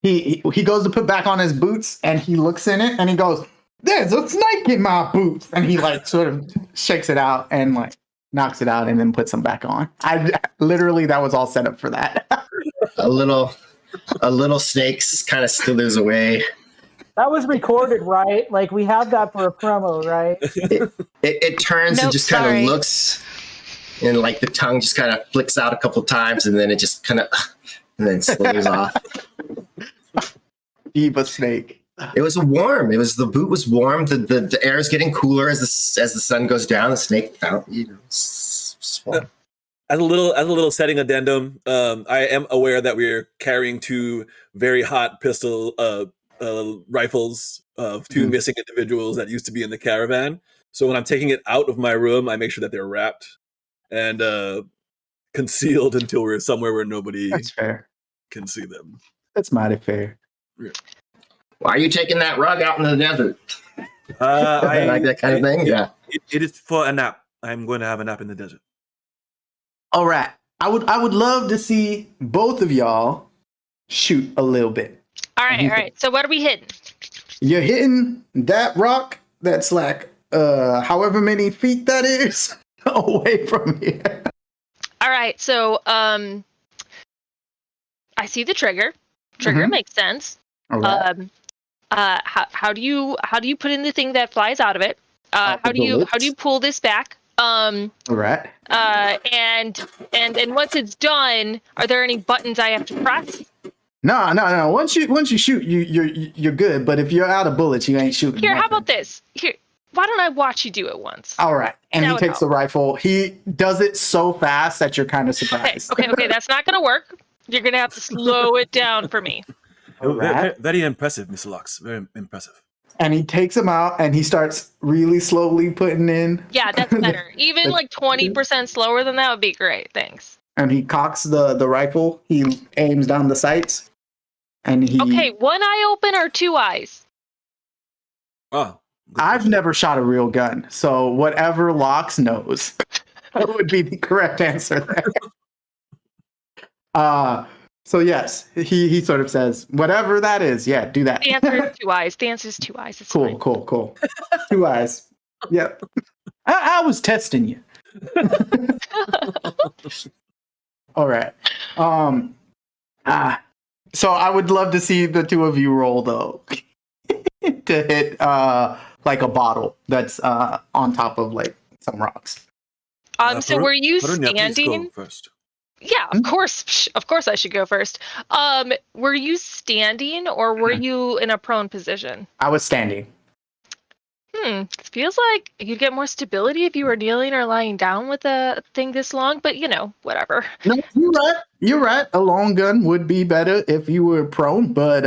He goes to put back on his boots, and he looks in it, and he goes, "There's a snake in my boots," and he like sort of shakes it out and like knocks it out, and then puts them back on. I literally that was all set up for that. a little snake kind of slithers away. That was recorded, right? Like we have that for a promo, right? It turns and Nope, just kind sorry. of looks, and like the tongue just kind of flicks out a couple times, and then it just kind of and then slithers off. Eva snake. It was warm. The boot was warm. The air is getting cooler as the sun goes down. The snake found swung. As a little setting addendum, I am aware that we're carrying two very hot pistol rifles of two missing individuals that used to be in the caravan. So when I'm taking it out of my room, I make sure that they're wrapped and concealed until we're somewhere where nobody That's fair. can see them. That's mighty fair. Why are you taking that rug out in the desert? Like that kind of thing? Yeah. It is for a nap. I'm going to have a nap in the desert. All right. I would love to see both of y'all shoot a little bit. All right. So what are we hitting? You're hitting that rock that's like however many feet that is away from here. All right. So I see the trigger. Trigger makes sense. All right. How do you put in the thing that flies out of it? How the do you bullets. pull this back? All right. And once it's done, are there any buttons I have to press? No. Once you shoot, you're good. But if you're out of bullets, you ain't shooting. Here, how nothing. about this? Here, why don't I watch you do it once? All right. And That he would takes help. the rifle. He does it so fast that you're kind of surprised. Okay, that's not gonna work. You're gonna have to slow it down for me. All right. Very, very impressive, Mr. Lux. Very impressive. And he takes him out and he starts really slowly putting in. Yeah, that's better. Even like 20% slower than that would be great. Thanks. And he cocks the rifle. He aims down the sights. And he. Okay, one eye open or two eyes? Oh, I've never shot a real gun, so whatever Lox knows would be the correct answer there. So yes, he sort of says, whatever that is, yeah, do that. The answer is two eyes. The answer is two eyes. It's fine. Cool. 2 eyes. Yep. I was testing you. All right. So I would love to see the two of you roll though to hit like a bottle that's on top of like some rocks. So were you Perunia, please go standing? first. Yeah, of course. Of course I should go first. Were you standing or were you in a prone position? I was standing. It feels like you'd get more stability if you were kneeling or lying down with a thing this long, but whatever. No, you're right. You're right. A long gun would be better if you were prone, but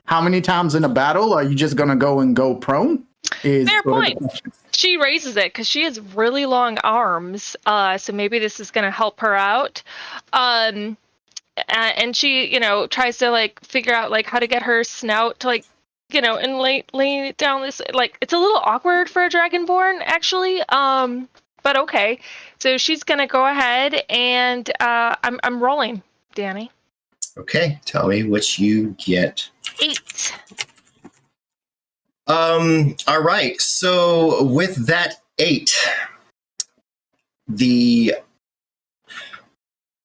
how many times in a battle are you just gonna go prone? Is Fair sort of the point. question. She raises it because she has really long arms, so maybe this is going to help her out. And she, tries to like figure out like how to get her snout to like, and lay down this like it's a little awkward for a dragonborn actually. But okay. So she's gonna go ahead and I'm rolling, Danny. Okay, tell me which you get. 8. All right. So with that 8,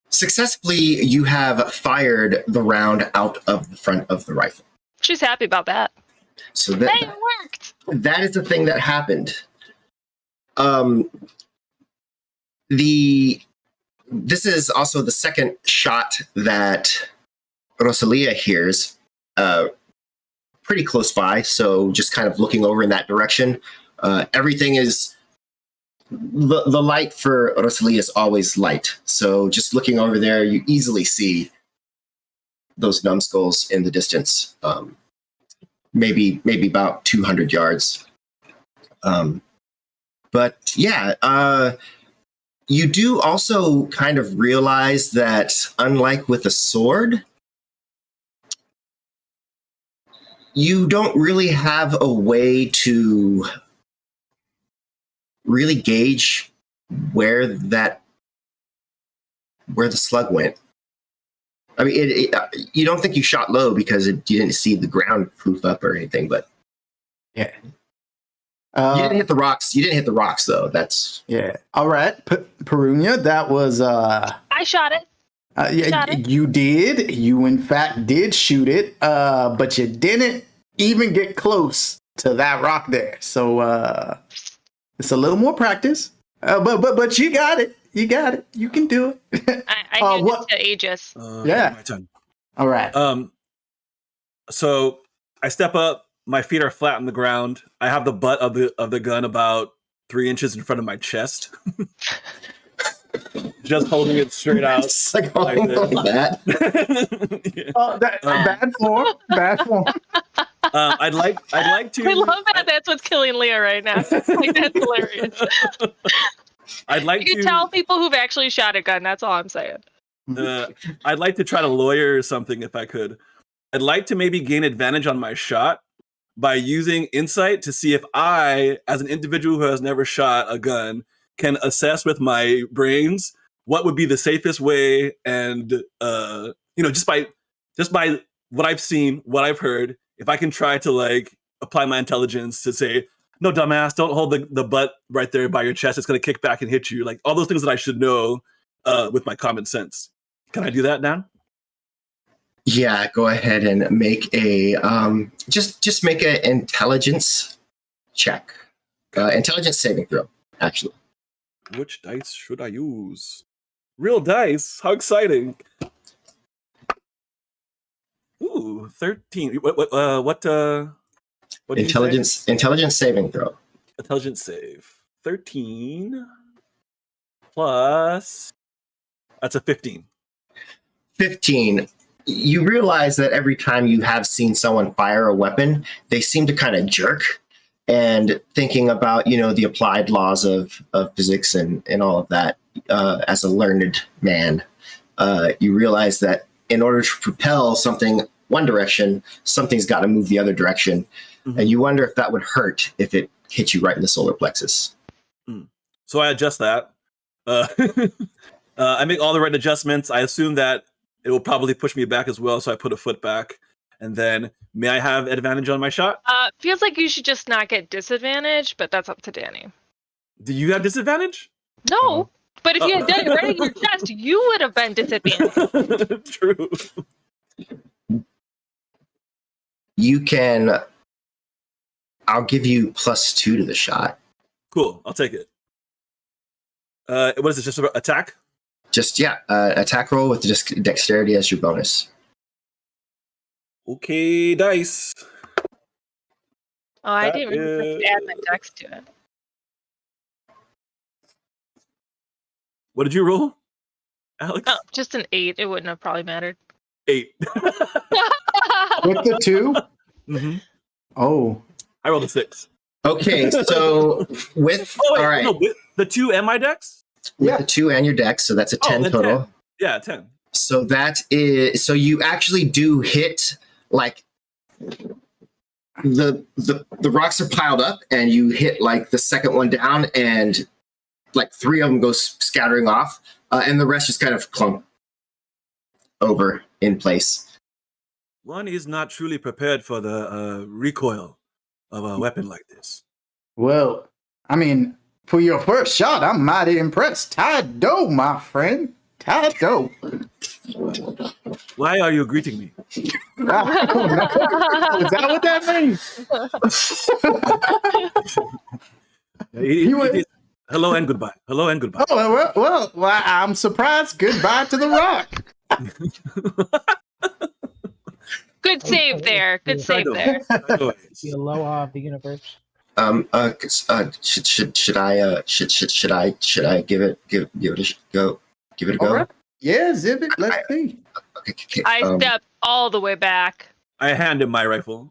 successfully you have fired the round out of the front of the rifle. She's happy about that. So Hey, it worked. that is the thing that happened. This is also the second shot that Rosalia hears. Pretty close by, so just kind of looking over in that direction. Everything is the light for Rosalia is always light, so just looking over there, you easily see those numbskulls in the distance, maybe about 200 yards. But yeah, you do also kind of realize that unlike with a sword, you don't really have a way to really gauge where the slug went. I mean, you don't think you shot low because you didn't see the ground proof up or anything, but Yeah. you didn't hit the rocks. You didn't hit the rocks though. That's Yeah. All right, Perunia, that was I shot it. yeah, Shot it. you did. You in fact did shoot it, but you didn't even get close to that rock there. So it's a little more practice. But you got it. You got it. You can do it. I hand what- it to Aegis. Yeah. My turn. All right. So I step up. My feet are flat on the ground. I have the butt of the gun about 3 inches in front of my chest. Just holding it straight out. it's like holding this. that. Yeah. Bad form. Bad form. I'd like to. I love that. That's what's killing Leah right now. Like, that's hilarious. I'd like You to can tell people who've actually shot a gun. That's all I'm saying. I'd like to try to lawyer something if I could. I'd like to maybe gain advantage on my shot by using insight to see if I, as an individual who has never shot a gun, can assess with my brains what would be the safest way, and just by what I've seen, what I've heard, if I can try to like apply my intelligence to say, no, dumbass, don't hold the butt right there by your chest. It's going to kick back and hit you. Like all those things that I should know with my common sense. Can I do that, Dan? Yeah, go ahead and make a just make an intelligence check. Intelligence saving throw, actually. Which dice should I use? Real dice. How exciting. Ooh, 13. What did Intelligence saving throw. Intelligence save. 13 plus that's a 15. 15. You realize that every time you have seen someone fire a weapon, they seem to kind of jerk. And thinking about, the applied laws of physics and all of that, as a learned man, you realize that in order to propel something one direction, something's got to move the other direction. Mm-hmm. And you wonder if that would hurt if it hit you right in the solar plexus. So I adjust that. I make all the right adjustments. I assume that it will probably push me back as well, so I put a foot back. And then, may I have advantage on my shot? Feels like you should just not get disadvantage, but that's up to Danny. Do you have disadvantage? No, but if you had done it right in your chest, you would have been disadvantaged. True. you can. I'll give you +2 to the shot. Cool. I'll take it. What is it? Just about attack? Just attack roll with dexterity as your bonus. Okay, dice. Oh, I That didn't remember to add my dex to it. What did you roll, Alex? Oh, just an 8. It wouldn't have probably mattered. 8. With the 2? Mm-hmm. Oh. I rolled a 6. Okay, so with Oh, wait, all right, no, with the 2 and my dex? with the 2 and your dex, so that's a 10 then total. 10. Yeah, 10. So that is so you actually do hit like the rocks are piled up and you hit like the second one down and like 3 of them go scattering off and the rest just kind of clump over in place. One is not truly prepared for the recoil of a weapon like this. Well, I mean, for your first shot, I'm mighty impressed. Tied dough, my friend. Tied dough. Why are you greeting me? I don't know. Is that what that means? Hello and goodbye. Hello and goodbye. Oh, well, I'm surprised. Goodbye to the rock. Good save there. Good save there. The aloha of the universe. Should I give it a go? Give it a go. All right. Yeah, zip it. Let's see. Okay, I stepped all the way back. I hand him my rifle.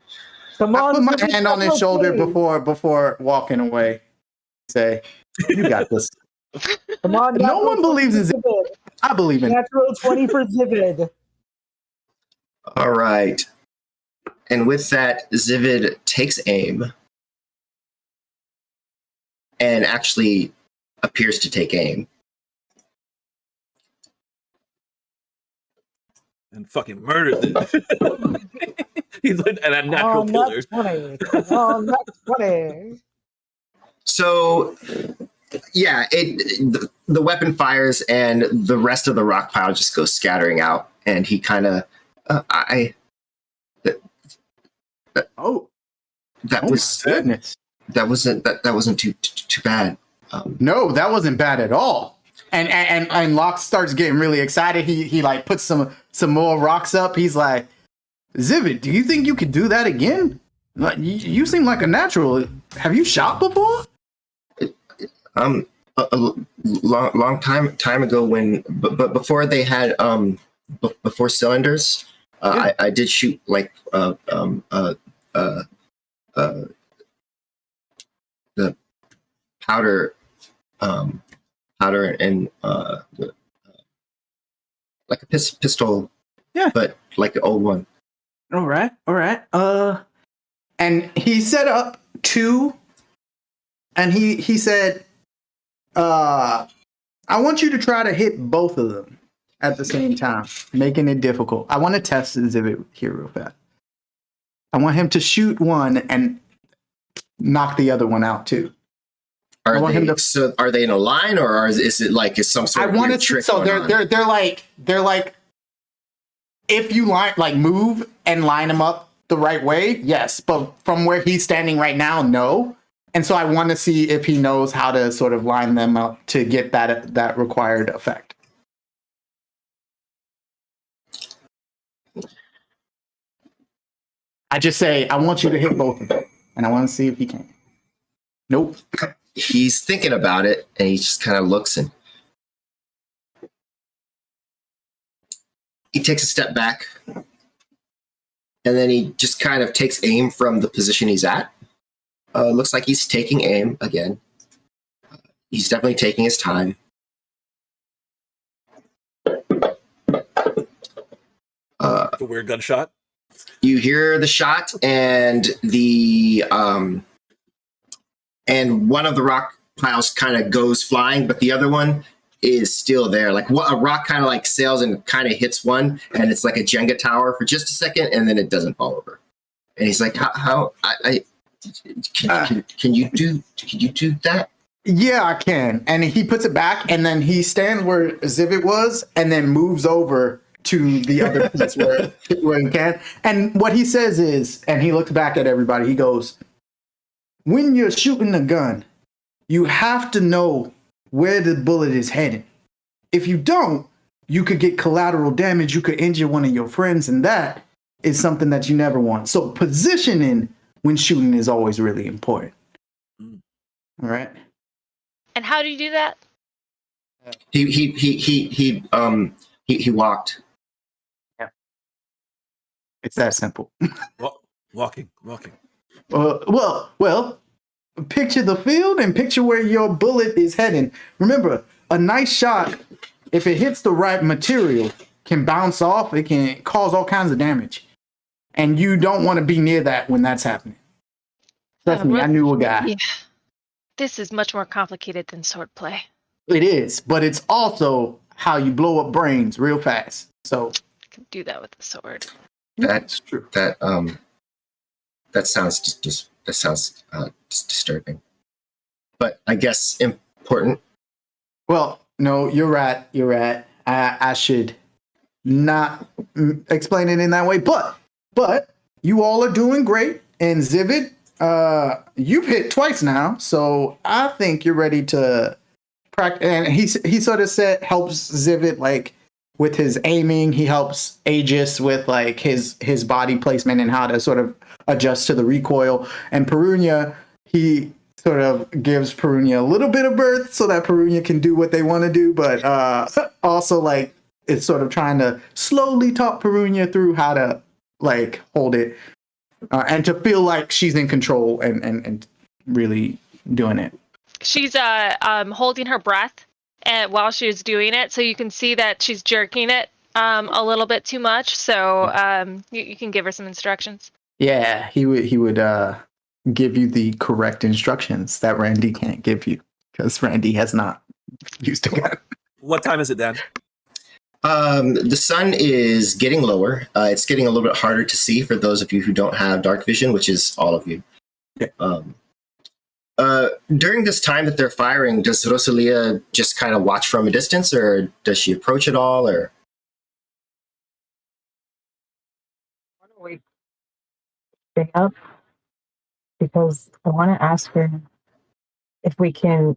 Come I on, put my Zivid, hand on his come shoulder please. before walking away. Say, you got this. Come on, No natural one believes in 20 for Zivid. I believe in it. Natural 20 for Zivid. All right. And with that, Zivid takes aim and actually appears to take aim. And fucking murders it. He's like a natural killer. Oh, not 20. So, yeah, the weapon fires and the rest of the rock pile just goes scattering out. And he kind of, that wasn't too bad. No, that wasn't bad at all. And Locke starts getting really excited. He like puts some more rocks up. He's like, Zivid, do you think you could do that again? Like, you seem like a natural. Have you shot before? A long time ago when, but before they had before cylinders, Yeah. I did shoot like the powder and like a pistol, Yeah. but like an old one. All right. And he set up 2, and he said, I want you to try to hit both of them at the same time, making it difficult. I want to test Zivid here real fast. I want him to shoot one and knock the other one out too. Are they in a line, or is it like some sort of weird trick? So they're like if you move and line them up the right way, yes. But from where he's standing right now, no. And so I want to see if he knows how to sort of line them up to get that required effect. I just say, I want you to hit both of them, and I want to see if he can. Nope. He's thinking about it, and he just kind of looks and he takes a step back, and then he just kind of takes aim from the position he's at. Looks like he's taking aim again. He's definitely taking his time. A weird gunshot. You hear the shot, and and one of the rock piles kind of goes flying, but the other one is still there. Like a rock kind of like sails and kind of hits one, and it's like a Jenga tower for just a second, and then it doesn't fall over. And he's like, can you do that? Yeah, I can. And he puts it back, and then he stands where Zivid was, and then moves over to the other piece where he can. And what he says is, and he looks back at everybody, he goes, when you're shooting a gun, you have to know where the bullet is heading. If you don't, you could get collateral damage. You could injure one of your friends, and that is something that you never want. So positioning when shooting is always really important. All right. And how do you do that? He walked. Yeah. It's that simple. Walking. Well, picture the field and picture where your bullet is heading. Remember, a nice shot, if it hits the right material, can bounce off. It can cause all kinds of damage. And you don't want to be near that when that's happening. Trust me, I knew a guy. Yeah. This is much more complicated than swordplay. It is, but it's also how you blow up brains real fast. So I can do that with a sword. That's true. That sounds just disturbing, but I guess important. Well, no, you're right. I should not explain it in that way, but you all are doing great. And Zivit, you've hit twice now, so I think you're ready to practice. And he sort of helps Zivit like with his aiming. He helps Aegis with like his body placement and how to sort of adjust to the recoil. And Perunia, he sort of gives Perunia a little bit of berth so that Perunia can do what they want to do, but also like it's sort of trying to slowly talk Perunia through how to like hold it and to feel like she's in control and really doing it. She's holding her breath while she's doing it, so you can see that she's jerking it a little bit too much. So you can give her some instructions. Yeah, he would give you the correct instructions that Randy can't give you because Randy has not used a gun. What time is it, Dan? The sun is getting lower. It's getting a little bit harder to see for those of you who don't have dark vision, which is all of you. Yeah. During this time that they're firing, does Rosalia just kind of watch from a distance, or does she approach at all, or? Wait. Stay up because I want to ask her if we can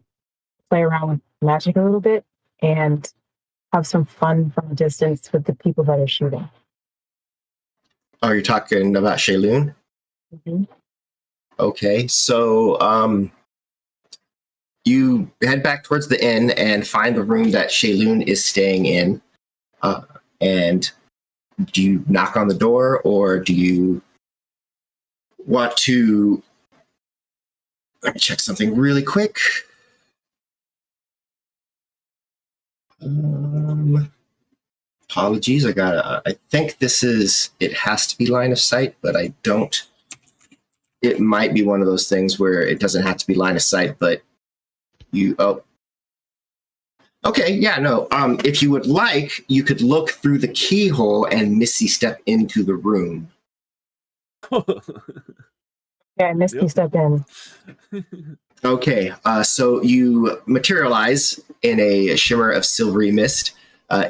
play around with magic a little bit and have some fun from a distance with the people that are shooting. Oh, you're talking about Shayloon? Mm-hmm. Okay, so you head back towards the inn and find the room that Shayloon is staying in. And do you knock on the door, or do you want to... Let me check something really quick. Apologies, I think it has to be line of sight, but I don't. It might be one of those things where it doesn't have to be line of sight, but okay, yeah, no. If you would like, you could look through the keyhole and Misty step into the room. Yeah, Misty step in. Okay, so you materialize in a shimmer of silvery mist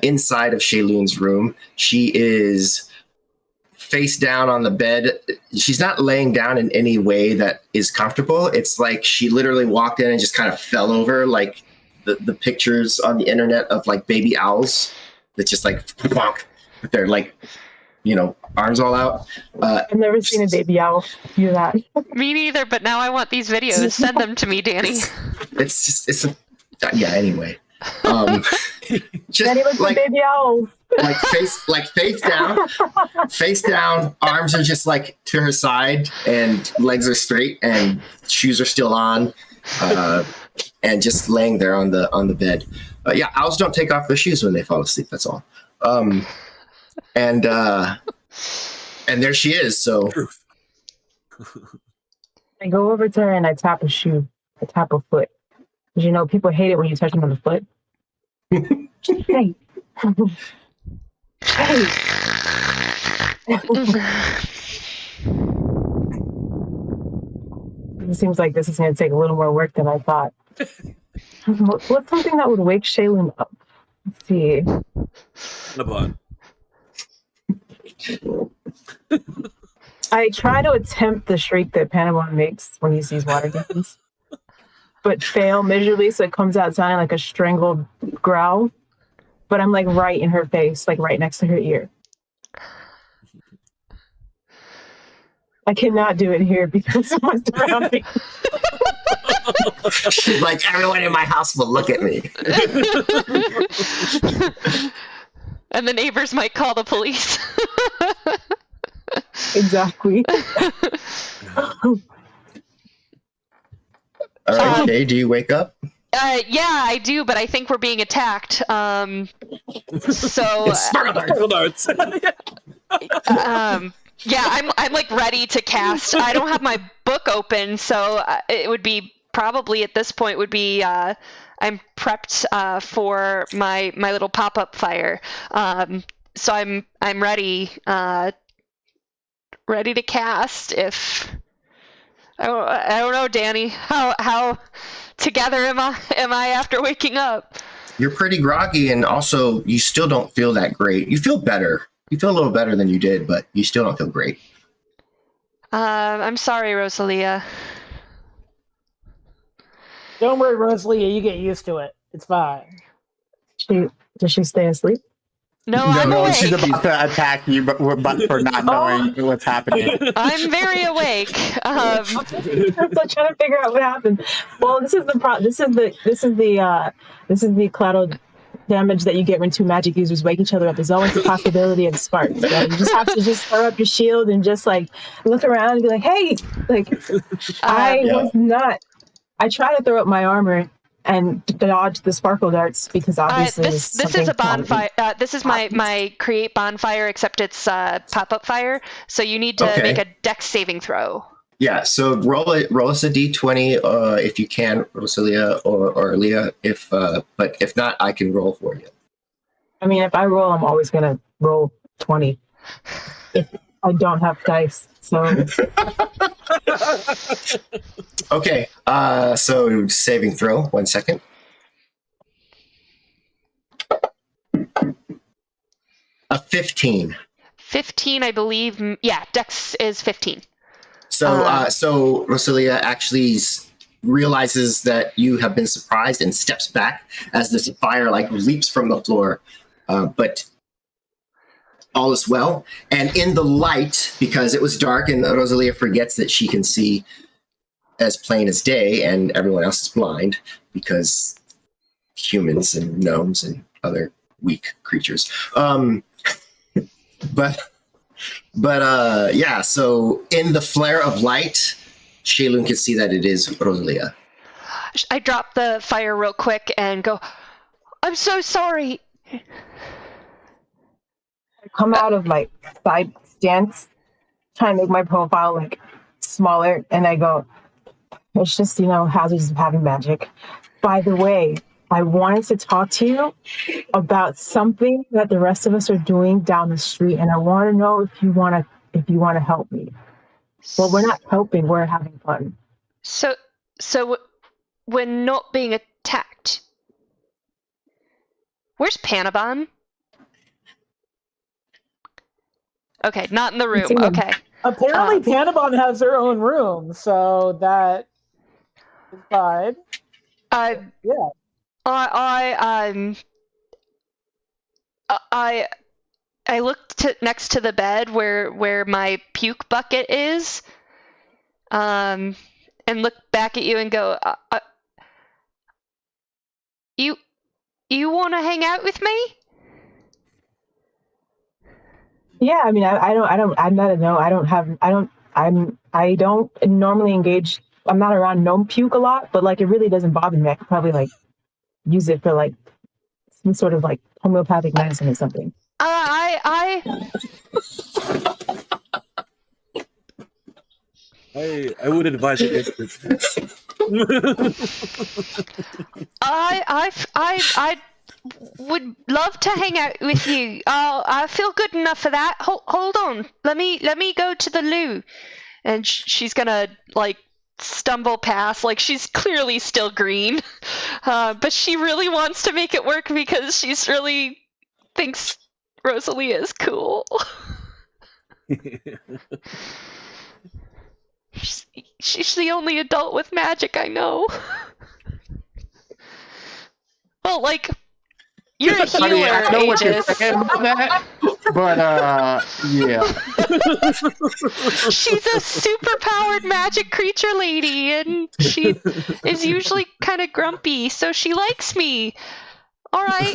inside of Shayloon's room. She is face down on the bed. She's not laying down in any way that is comfortable. It's like she literally walked in and just kind of fell over, like the pictures on the internet of like baby owls that just like bonk with their like, arms all out. I've never seen a baby owl do that. Me neither, but now I want these videos. Send them to me, Danny. Anyway. Just Danny looks like baby owls. face down, arms are just like to her side and legs are straight and shoes are still on, and just laying there on the bed. Owls don't take off their shoes when they fall asleep, that's all. And there she is. So I go over to her and I tap a shoe. I tap a foot. Because people hate it when you touch them on the foot. Hey. Hey. It seems like this is going to take a little more work than I thought. What's something that would wake Shaylin up? Let's see. Nabon. I try to attempt the shriek that Panabon makes when he sees water demons, but fail miserably, so it comes out sounding like a strangled growl. But I'm like right in her face, like right next to her ear. I cannot do it here because someone's around me. She's like, everyone in my house will look at me. And the neighbors might call the police. Exactly. All right, Jay, do you wake up? Yeah, I do, but I think we're being attacked. So Sparkle darts. yeah, I'm like ready to cast. I don't have my book open, so it would be probably at this point would be I'm prepped for my little pop-up fire. So I'm ready ready to cast. If I don't know, Danny, how together am I after waking up? You're pretty groggy, and also you still don't feel that great. You feel better. You feel a little better than you did, but you still don't feel great. I'm sorry, Rosalia. Don't worry, Rosalia. You get used to it. It's fine. Does she stay asleep? No, I'm awake. She's about to attack you, but for not knowing what's happening. I'm very awake. I'm still trying to figure out what happened. Well, this is the collateral damage that you get when two magic users wake each other up. There's always the possibility of a spark. Right? You just have to just throw up your shield and just like look around and be like, "Hey!" Like I try to throw up my armor and dodge the sparkle darts because obviously this is a bonfire. This is my create bonfire, except it's pop-up fire. So you need to make a dex saving throw. Yeah, so roll us a d20 if you can, Rosalia or Leah. But if not, I can roll for you. I mean, if I roll, I'm always gonna roll 20. If I don't have dice, so. Okay, so saving throw. 1 second. A 15. 15, I believe. Yeah, dex is 15. So Rosalia actually realizes that you have been surprised and steps back as this fire like leaps from the floor. But all is well. And in the light, because it was dark and Rosalia forgets that she can see as plain as day and everyone else is blind because humans and gnomes and other weak creatures. But yeah, so in the flare of light, Shaylun can see that it is Rosalia. I drop the fire real quick and go, "I'm so sorry." I come out of like side stance, trying to make my profile like smaller, and I go, "It's just, hazards of having magic. By the way, I wanted to talk to you about something that the rest of us are doing down the street, and I want to know if you want to help me." Well, we're not helping; we're having fun. So we're not being attacked. Where's Panabon? Okay, not in the room. Okay. Apparently, Panabon has her own room, so that is fine. Yeah. I looked next to the bed where my puke bucket is, and look back at you and go, you want to hang out with me? Yeah, I mean, I don't normally engage. I'm not around gnome puke a lot, but like it really doesn't bother me. I could probably like use it for like some sort of like homeopathic medicine or something. I would advise against this. I would love to hang out with you. I feel good enough for that. Hold on. Let me go to the loo. And she's gonna like stumble past, like she's clearly still green, but she really wants to make it work because she's really thinks Rosalia is cool. She's the only adult with magic I know. Well, like, you're a healer, I mean, I know what you're Aegis. saying about that, but yeah. She's a super-powered magic creature lady, and she is usually kind of grumpy, so she likes me. All right.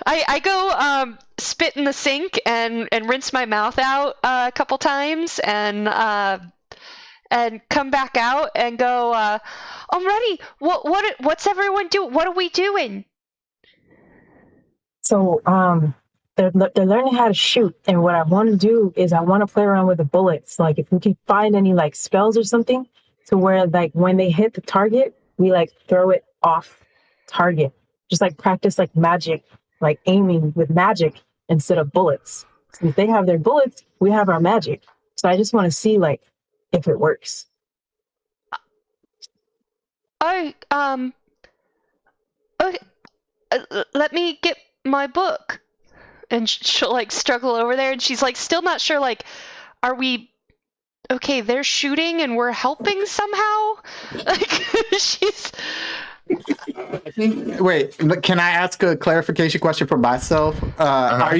I go spit in the sink and rinse my mouth out a couple times and come back out and go. I'm ready. What's everyone doing? What are we doing? So they're learning how to shoot, and what I want to do is I want to play around with the bullets. Like if we can find any like spells or something to where like when they hit the target, we like throw it off target. Just like practice like magic, like aiming with magic instead of bullets. So if they have their bullets, we have our magic. So I just want to see like if it works. Okay, let me get my book. And she'll like struggle over there, and she's like still not sure. Like, are we okay? They're shooting, and we're helping somehow. Like she's. I think. Wait, can I ask a clarification question for myself? Are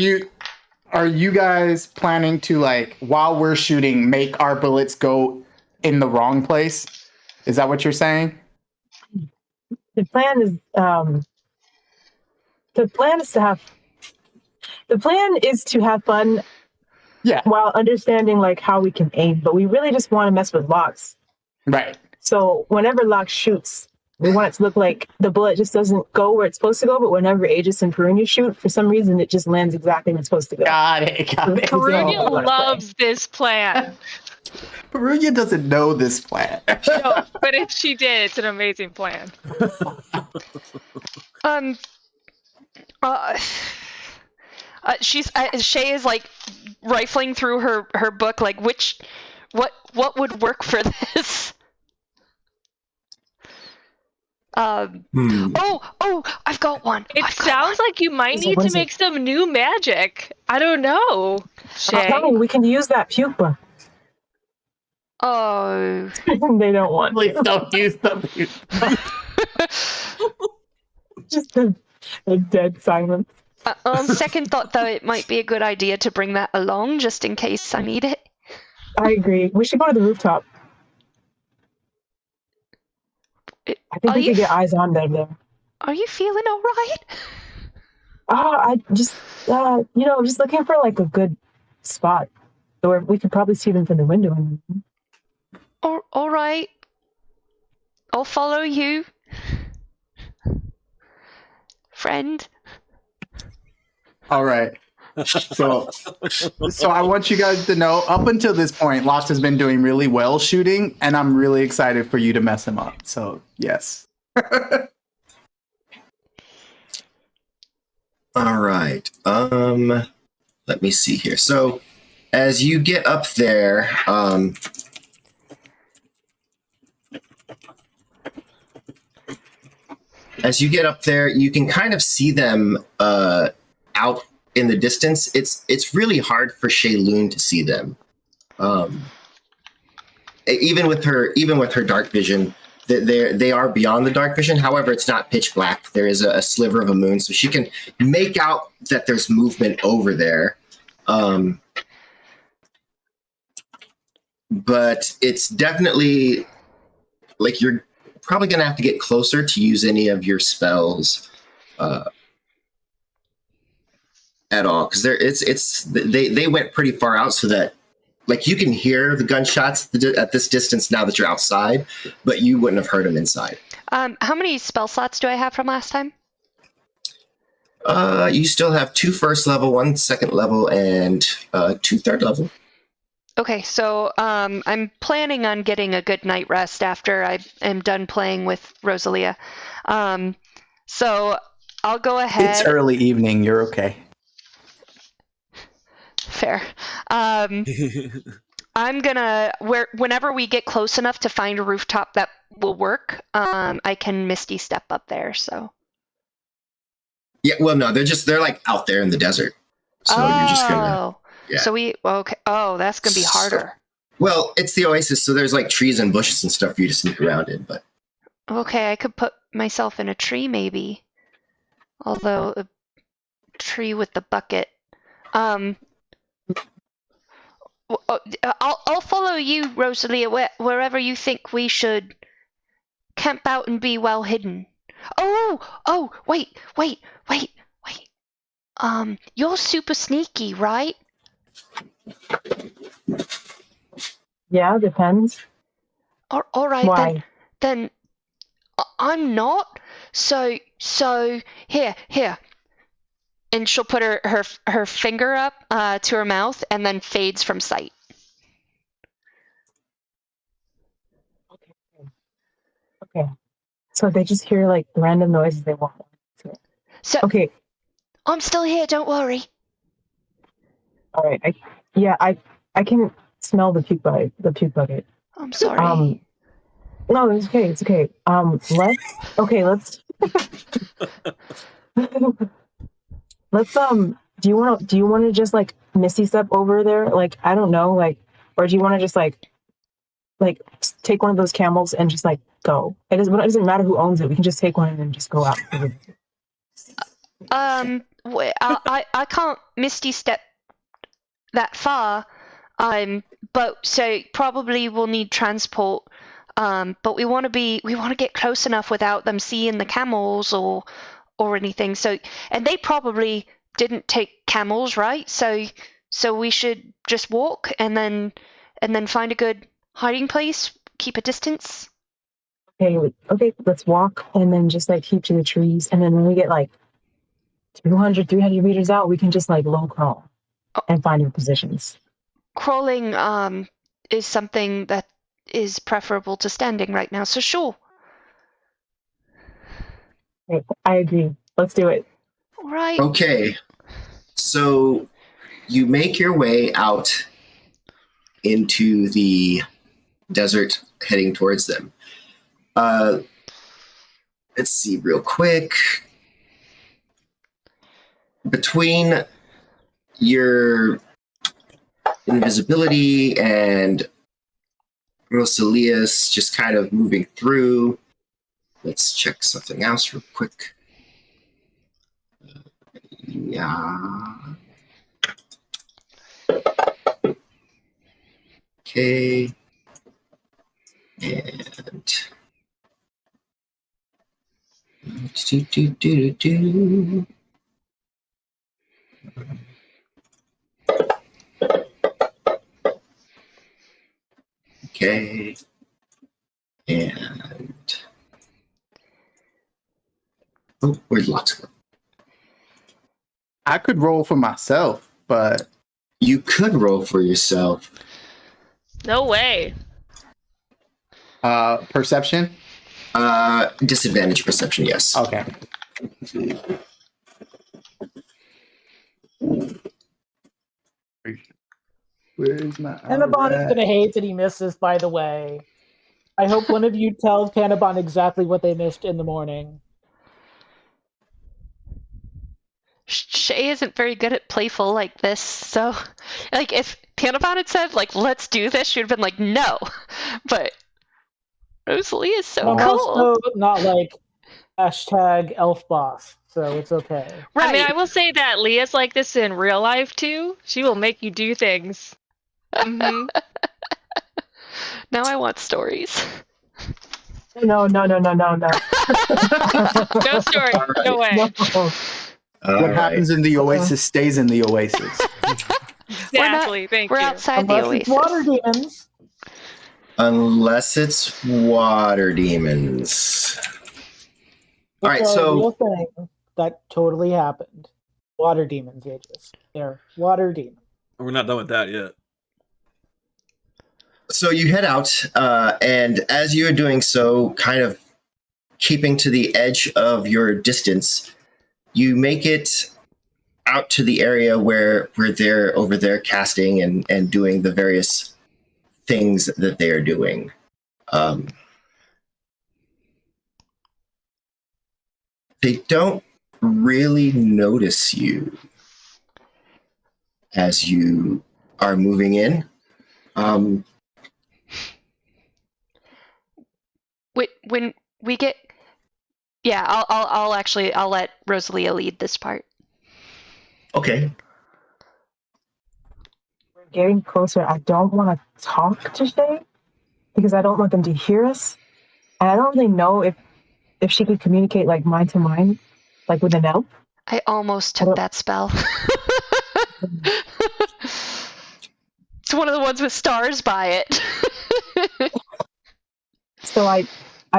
you guys planning to like while we're shooting make our bullets go in the wrong place? Is that what you're saying? The plan is to have fun. Yeah. While understanding like how we can aim, but we really just want to mess with Locks. Right. So whenever Locks shoots, we want it to look like the bullet just doesn't go where it's supposed to go, but whenever Aegis and Perunia shoot, for some reason it just lands exactly where it's supposed to go. Got it. Perunia loves this plan. Perunia doesn't know this plan. No, but if she did, it's an amazing plan. Shay is like rifling through her book, like what would work for this? Oh, I've got one. It sounds like you might need to make some new magic. I don't know, Shay. We can use that pupa. Oh. They don't want. Please don't use the pupa. Just a dead silence. On second thought, though, it might be a good idea to bring that along just in case I need it. I agree. We should go to the rooftop. I think we could get eyes on them there. Are you feeling all right? I just, just looking for like a good spot where we could probably see them from the window. All right. I'll follow you. Friend. All right. So I want you guys to know, up until this point, Lost has been doing really well shooting, and I'm really excited for you to mess him up. So, yes. All right. Let me see here. So, as you get up there, you can kind of see them out in the distance. It's really hard for Shayloon to see them. Even with her dark vision, they are beyond the dark vision. However, it's not pitch black. There is a sliver of a moon, so she can make out that there's movement over there. But it's definitely like you're probably going to have to get closer to use any of your spells at all, because they went pretty far out, so that like you can hear the gunshots at this distance now that you're outside, but you wouldn't have heard them inside. How many spell slots do I have from last time? You still have 2 first level, 1 second level, and 2 third level. Okay, so I'm planning on getting a good night rest after I am done playing with Rosalia. So I'll go ahead. It's early evening. You're okay. Fair. I'm gonna whenever we get close enough to find a rooftop that will work, I can Misty step up there. So. Yeah, well, no, they're like out there in the desert. So you're just gonna. Yeah. So okay. Oh, that's gonna be harder. Well, it's the oasis, so there's like trees and bushes and stuff for you to sneak around in. But Okay, I could put myself in a tree maybe. Although a tree with the bucket. I'll follow you, Rosalia, wherever you think we should camp out and be well hidden. Oh, wait. You're super sneaky, right? Yeah, depends. All right, Why? then I'm not. So here. And she'll put her finger up to her mouth and then fades from sight. Okay. So they just hear like random noises they walk. So Okay. I'm still here. Don't worry. All right. I can smell the puke bucket. The puke bucket. I'm sorry. No, it's okay. It's okay. Let's. Let's do you want to just like misty step over there, like I don't know, like, or do you want to just like take one of those camels and just like go? It doesn't matter who owns it. We can just take one and then just go out. I can't misty step that far. But so probably we'll need transport. But we want to get close enough without them seeing the camels or anything. So, and they probably didn't take camels, right? So we should just walk and then find a good hiding place, keep a distance. Okay, let's walk and then just like keep to the trees, and then when we get like 200, 300 meters out, we can just like low crawl and find your positions. Crawling is something that is preferable to standing right now, so sure. I agree. Let's do it. All right. Okay. So you make your way out into the desert heading towards them. Let's see real quick. Between your invisibility and Rosalia's just kind of moving through. Let's check something else real quick. Yeah. Okay. And okay. And where'd lots go? I could roll for myself, but You could roll for yourself. No way. perception. Disadvantage perception, yes. Okay. Where's my Panabon is gonna hate that he missed this, by the way. I hope one of you tells Panabon exactly what they missed in the morning. Shay isn't very good at playful like this, so like if Panabon had said like let's do this, she'd have been like no. But Rosalie is so I'm cool. also not like hashtag elf boss, so it's okay. Right. I mean, I will say that Leah's like this in real life too. She will make you do things. Mm-hmm. Now I want stories. No. No story. Right. No way. No. What happens in the oasis stays in the oasis. Exactly. Thank We're you. outside Unless the it's oasis. water demons. Unless it's water demons. All right, It's a so real thing that totally happened. Water demons, Aegis. They're water demons. We're not done with that yet. so you head out, and as you are doing so, kind of keeping to the edge of your distance, you make it out to the area where they're over there casting and doing the various things that they are doing. They don't really notice you. as you are moving in. When we get, yeah, I'll let Rosalia lead this part. Okay. We're getting closer. I don't want to talk to Shay because I don't want them to hear us. And I don't really know if she could communicate like mind to mind, like with an elf. I almost took that spell. It's one of the ones with stars by it. So I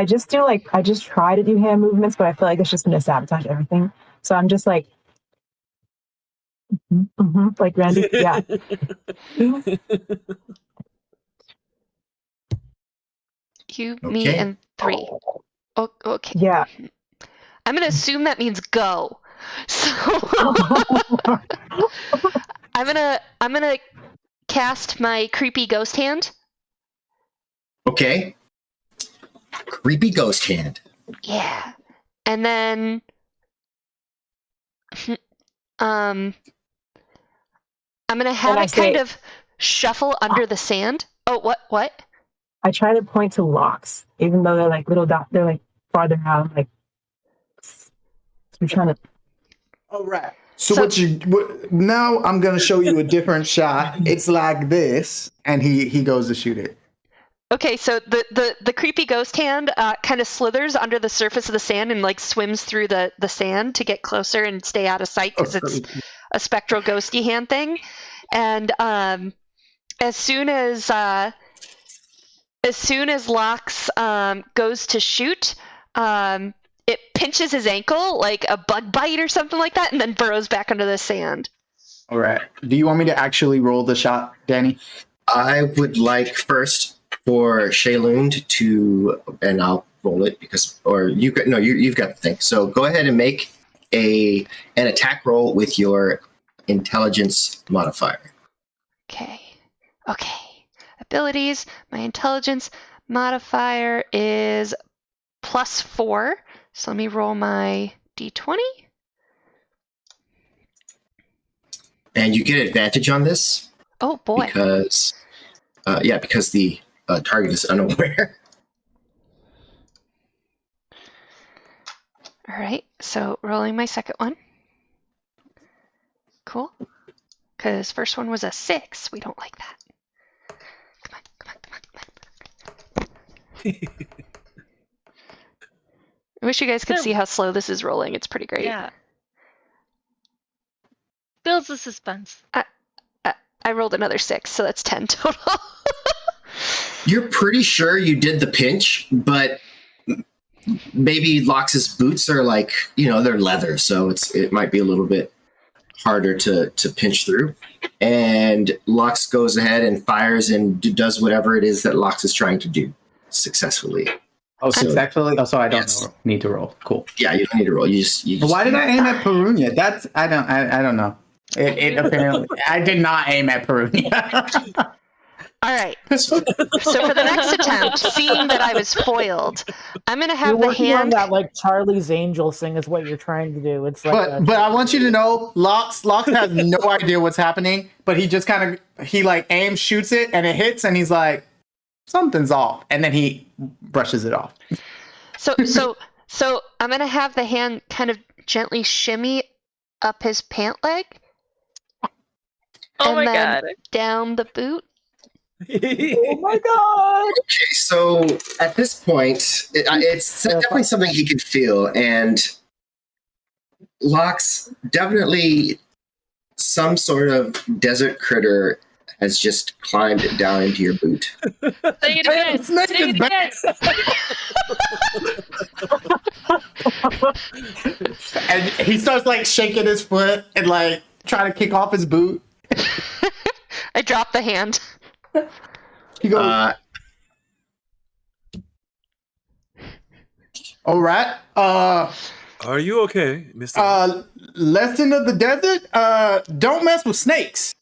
just try to do hand movements, but I feel like it's just gonna sabotage everything. So I'm just like, like Randy, yeah. You, me, and 3. Oh, okay. Yeah. I'm gonna assume that means go. So I'm gonna cast my creepy ghost hand. Okay. Creepy ghost hand. Yeah. And then I'm gonna have it kind of shuffle under the sand. Oh, what? I try to point to locks, even though they're like little they're like farther out. I'm like, I'm trying to. All right. So now I'm gonna show you a different shot. It's like this, and he goes to shoot it. Okay, so the creepy ghost hand kind of slithers under the surface of the sand and like swims through the sand to get closer and stay out of sight because it's a spectral ghosty hand thing. And as soon as Lox goes to shoot, it pinches his ankle like a bug bite or something like that, and then burrows back under the sand. All right. Do you want me to actually roll the shot, Danny? I would like first for Shaylund to, and I'll roll it you've got the thing. So go ahead and make an attack roll with your intelligence modifier. Okay. Abilities. My intelligence modifier is +4. So let me roll my d20. And you get advantage on this. Oh boy. Because the target is unaware. All right. So rolling my second one. Cool. Because first one was a 6. We don't like that. Come on. I wish you guys could see how slow this is rolling. It's pretty great. Yeah. Builds the suspense. I rolled another 6, so that's 10 total. You're pretty sure you did the pinch, but maybe Lox's boots are like, they're leather, so it might be a little bit harder to pinch through. And Lox goes ahead and fires and does whatever it is that Lox is trying to do successfully. Oh, successfully? Oh, so I don't need to roll. Cool. Yeah, you don't need to roll. You just Why did I aim at Perunia? I don't know. It apparently I did not aim at Perunia. All right. So for the next attempt, seeing that I was foiled, I'm going to have You're the working on hand. that like Charlie's Angels thing is what you're trying to do. It's like but I want you to know, Lox has no idea what's happening, but he just kind of aims, shoots it, and it hits, and he's like, something's off, and then he brushes it off. So I'm going to have the hand kind of gently shimmy up his pant leg. Oh my then god. Down the boot. oh my god! Okay, so at this point, it's definitely something he could feel, and Lox, definitely some sort of desert critter has just climbed down into your boot. Say it again. Say it again. And he starts like shaking his foot and like trying to kick off his boot. I drop the hand. He goes, all right. Are you okay, Mr. Lesson of the desert. Don't mess with snakes.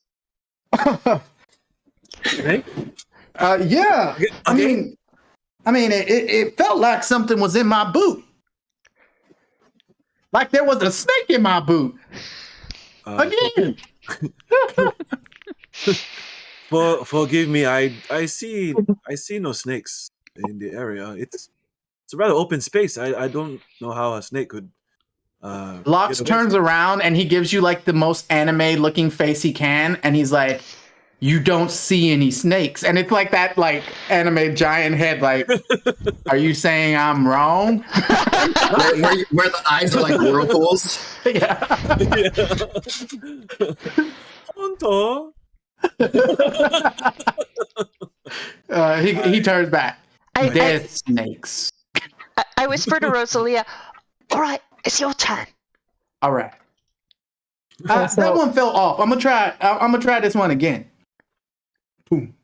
Snake? Yeah. Okay. I mean, it felt like something was in my boot. Like there was a snake in my boot. Again. Forgive me. I see no snakes in the area. It's a rather open space. I don't know how a snake could. Lox turns around and he gives you like the most anime looking face he can, and he's like, "You don't see any snakes," and it's like that like anime giant head. Like, are you saying I'm wrong? where the eyes are like whirlpools. Yeah. Honto. He turns back. I- There's snakes. I whisper to Rosalia, all right, it's your turn. All right. Okay, so- That one fell off. I'm gonna try this one again. Boom.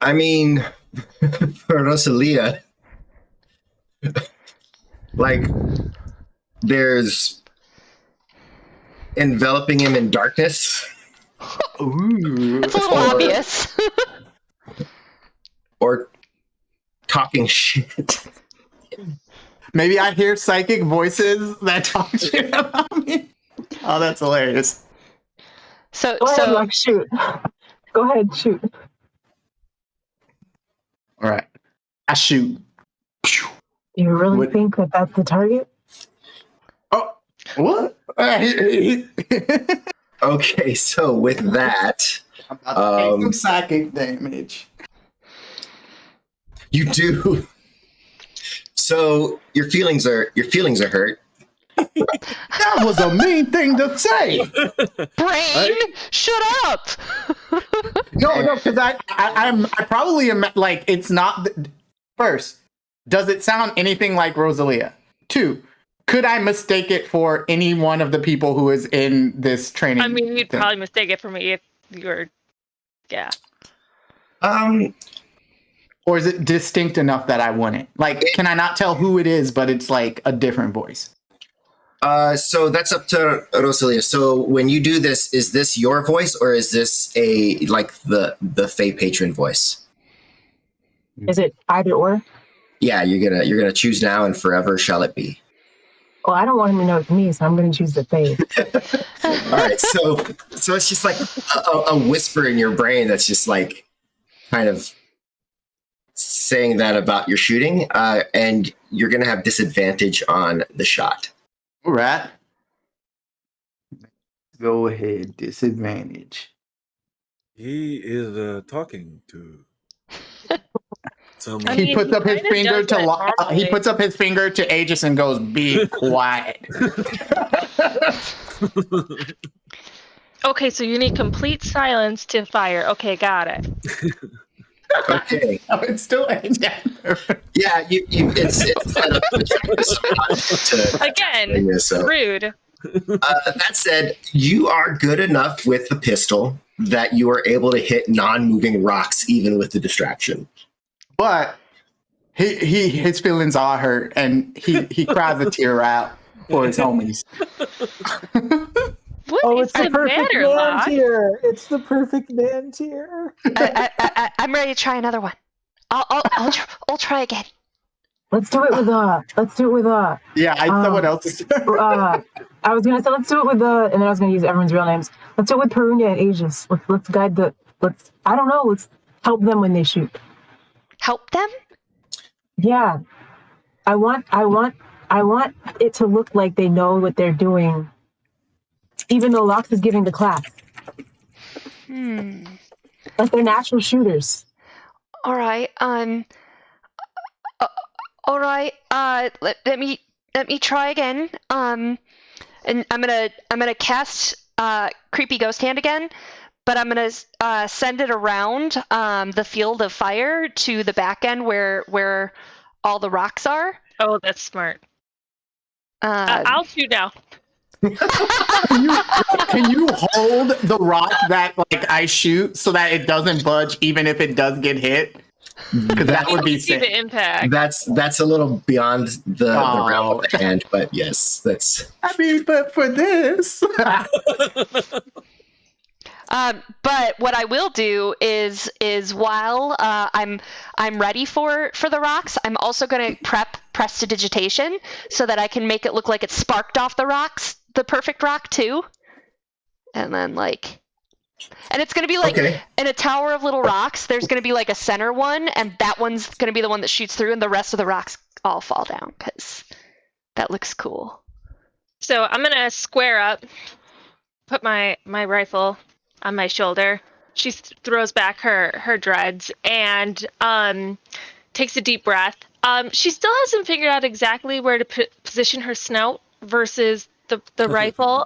I mean, for Rosalia, like, there's enveloping him in darkness. Ooh. It's a little obvious. Or talking shit. Maybe I hear psychic voices that talk shit about me. Oh, that's hilarious. So Go ahead, Lex, shoot. Go ahead, shoot. All right. I shoot. Do you really What- think that that's the target? Oh, what? Okay, so with that, I'm about to take some psychic damage. you do. So your feelings are hurt. That was a mean thing to say. brain, shut up. No, because I probably am like it's not. First, does it sound anything like Rosalia? 2, could I mistake it for any one of the people who is in this training? I mean, you'd thing? probably mistake it for me if you were. Yeah. Or is it distinct enough that I wouldn't? Like, can I not tell who it is, but it's like a different voice? So that's up to Rosalia. So when you do this, is this your voice or is this the Fey patron voice? Is it either or? Yeah, you're gonna choose now and forever shall it be. Well, I don't want him to know it's me, so I'm going to choose the Fae. All right, so it's just like a whisper in your brain that's just like kind of saying that about your shooting, and you're gonna have disadvantage on the shot. All right. Go ahead, disadvantage. He is talking to someone. I He mean, puts he up his kinda finger does to that he normally. puts up his finger to Aegis and goes, "Be quiet." Okay, so you need complete silence to fire. Okay, got it. Okay. Oh, it's still yeah. Yeah, it's set up to Again, bring this up. rude. That said, you are good enough with the pistol that you are able to hit non-moving rocks even with the distraction. But his feelings are hurt, and he cries a tear out for his homies. What Oh, is it's the the perfect matter, man Locke? tier. It's the perfect man tier. I'm ready to try another one. I'll try again. Let's do it with Yeah, someone else's. I was gonna say let's do it with and then I was gonna use everyone's real names. Let's do it with Perunia and Aegis. Let's guide let's help them when they shoot. Help them? Yeah. I want it to look like they know what they're doing. Even though Lox is giving the class. Like they're natural shooters. All right. All right. Let me try again. And I'm gonna cast creepy ghost hand again, but I'm gonna send it around the field of fire to the back end where all the rocks are. Oh, that's smart. I'll shoot now. Can you hold the rock that like I shoot so that it doesn't budge even if it does get hit? Because that would be You see sick. the impact. That's a little beyond the realm of the hand, but yes, that's I mean, but for this, But what I will do is while I'm ready for the rocks, I'm also going to prep prestidigitation so that I can make it look like it sparked off the rocks, the perfect rock too. And then and it's going to be in a tower of little rocks, there's going to be like a center one, and that one's going to be the one that shoots through, and the rest of the rocks all fall down because that looks cool. So I'm going to square up, put my rifle on my shoulder. She throws back her dreads and takes a deep breath. She still hasn't figured out exactly where to position her snout versus the rifle.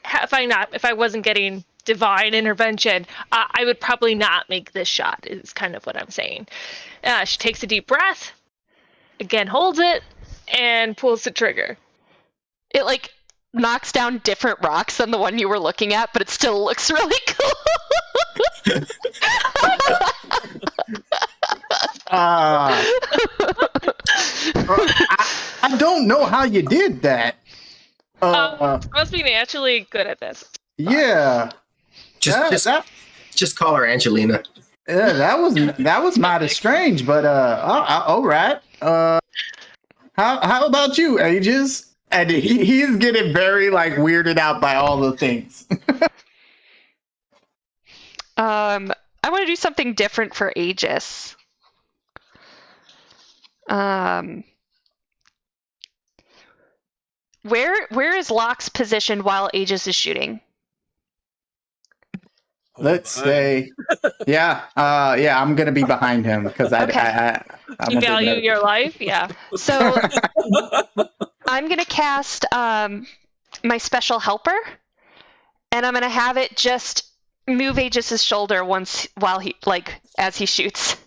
If I wasn't getting divine intervention, I would probably not make this shot, is kind of what I'm saying. She takes a deep breath, again holds it, and pulls the trigger. It knocks down different rocks than the one you were looking at, but it still looks really cool. I don't know how you did that. I must be naturally good at this. Yeah. Just call her Angelina. Yeah, that was mighty strange, but all right. How about you, Aegis? And he's getting very weirded out by all the things. I want to do something different for Aegis. Where is Locke's positioned while Aegis is shooting? Let's say, I'm gonna be behind him because I you value your life, yeah. So I'm gonna cast my special helper, and I'm gonna have it just move Aegis's shoulder while he as he shoots,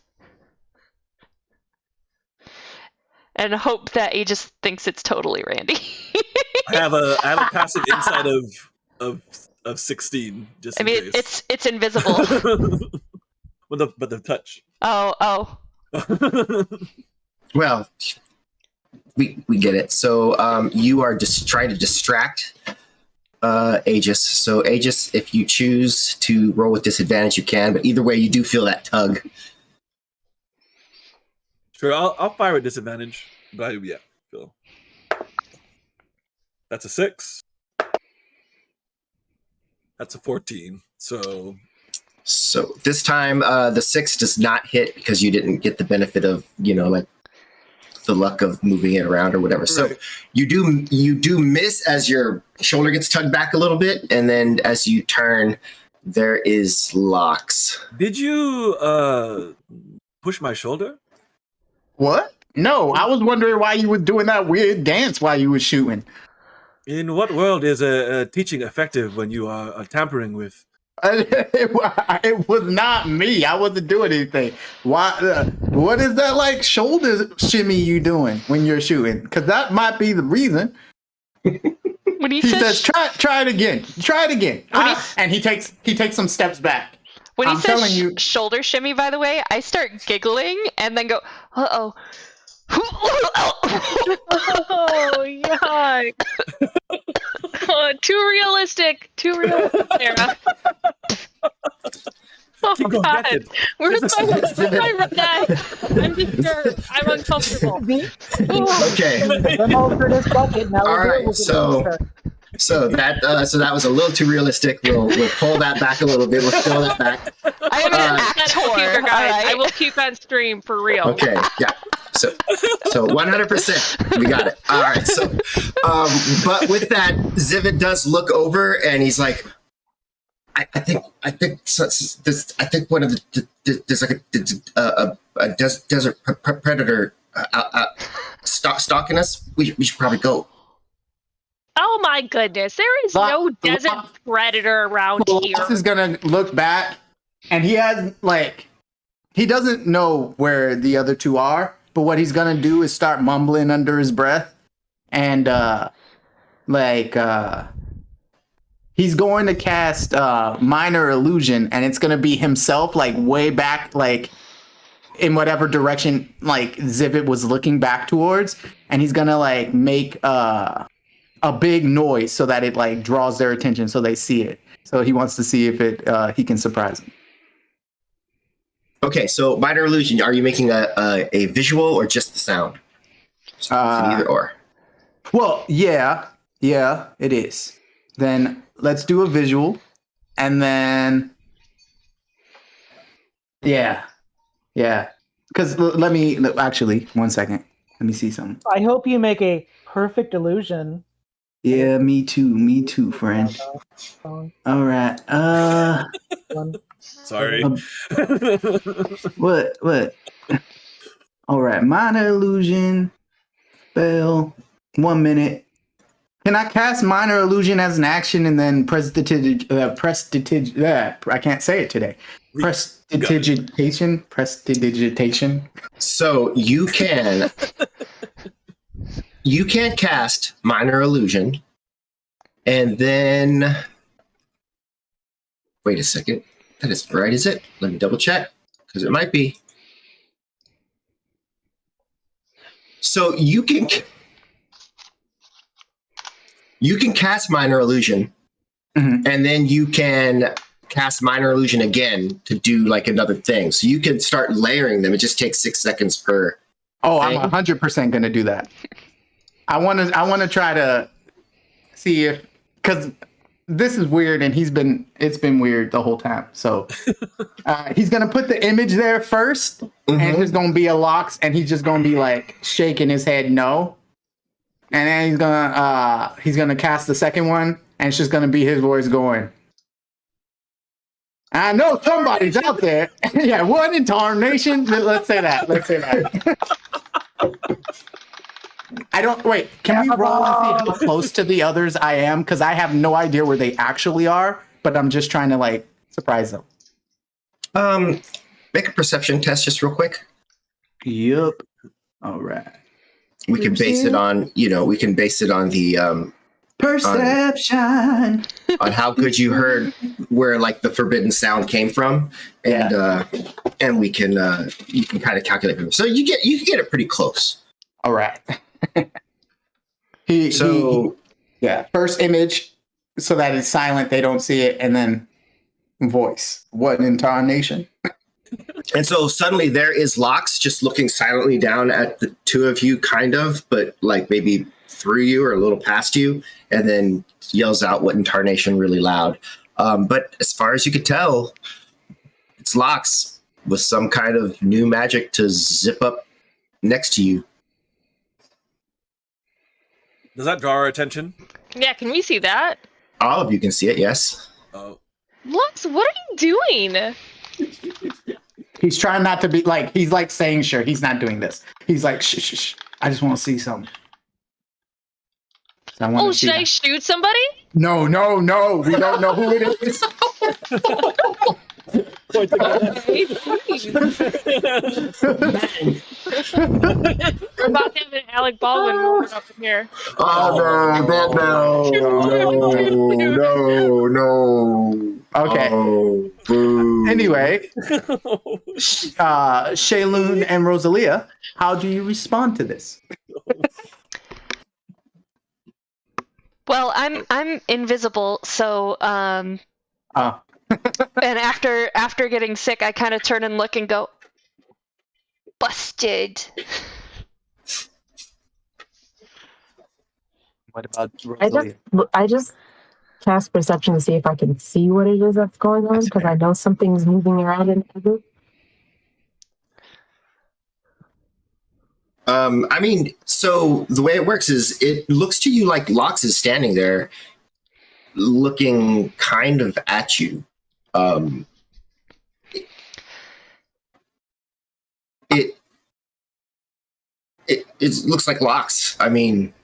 and hope that Aegis thinks it's totally Randy. I have a passive insight of 16. Just in case. It's invisible. but the touch. Oh. Well, we get it. So you are just trying to distract Aegis. So Aegis, if you choose to roll with disadvantage, you can. But either way, you do feel that tug. Sure, I'll fire with disadvantage. But Phil. That's a 6. That's a 14. So this time, the 6 does not hit because you didn't get the benefit of the luck of moving it around or whatever. Right. So you do miss as your shoulder gets tugged back a little bit, and then as you turn, there is Locks. Did you push my shoulder? What? No, I was wondering why you were doing that weird dance while you were shooting. In what world is teaching effective when you are tampering with? It was not me. I wasn't doing anything. Why? What is that shoulder shimmy you doing when you're shooting? Because that might be the reason. When he says, "Try it again. Try it again," and he takes some steps back. When he says shoulder shimmy, by the way, I start giggling and then go, "Uh-oh." Oh, yuck. Too realistic, Sarah. Oh, God. Where's my red eye? I'm disturbed. I'm uncomfortable. Okay. All right, so that was a little too realistic. We'll pull that back a little bit. We'll scale that back. I am an actor, guys. Right. I will keep on stream for real. Okay, yeah. So 100%, we got it. All right. So, but with that, Zivid does look over and he's like, I think one of there's a desert predator stalking us. We should probably go. Oh my goodness! There is no desert predator around here. This is gonna look back, and he has he doesn't know where the other two are. But what he's gonna do is start mumbling under his breath, and he's going to cast minor illusion, and it's gonna be himself way back in whatever direction Zivid was looking back towards, and he's gonna make a big noise so that it like draws their attention so they see it. So he wants to see if he can surprise them. Okay, so minor illusion. Are you making a visual or just the sound? It's either or. Well, yeah, it is. Then let's do a visual, and then yeah. Because let me actually 1 second. Let me see something. I hope you make a perfect illusion. Yeah, me too, friend. All right. Sorry. What? All right, minor illusion. Spell. 1 minute. Can I cast minor illusion as an action and then I can't say it today. Prestidigitation. So you can cast minor illusion, and then wait a second. That is right, is it? Let me double check because it might be. So you can cast minor illusion, and then you can cast minor illusion again to do like another thing. So you can start layering them. It just takes 6 seconds per. Oh, thing. I'm 100% going to do that. I want to try to see if, because this is weird and it's been weird the whole time. So he's going to put the image there first, and there's going to be a Lox, and he's just going to be like shaking his head no. And then he's gonna cast the second one, and it's just gonna be his voice going, I know somebody's out there. Yeah, what in tarnation? Let's say that. I don't wait. Can we roll and see how close to the others I am? Because I have no idea where they actually are, but I'm just trying to like surprise them. Make a perception test just real quick. Yep. All right. We can base it on, the perception on how good you heard where like the forbidden sound came from, and we can you can kind of calculate it. So you can get it pretty close. All right. First image so that it's silent, they don't see it, and then voice. What in tarnation? And so suddenly there is Lox just looking silently down at the two of you, kind of, but like maybe through you or a little past you, and then yells out what in tarnation really loud. But as far as you could tell, it's Lox with some kind of new magic to zip up next to you. Does that draw our attention? Yeah, can we see that? All of you can see it, yes. Oh. Lux, what are you doing? He's trying not to be like, he's like saying, sure, he's not doing this. He's like, shh. I just want to see something. Should I shoot somebody? No. We don't know who it is. We're about to have an Alec Baldwin moment up in here. Oh, no. Okay. Oh, boo. Anyway, Shayloon and Rosalia, how do you respond to this? Well, I'm invisible, so and after getting sick, I kind of turn and look and go, busted. What about Rosalia? I just cast perception to see if I can see what it is that's going on, because I know something's moving around in the group. So the way it works is it looks to you like Lox is standing there looking kind of at you. It looks like Lox. I mean,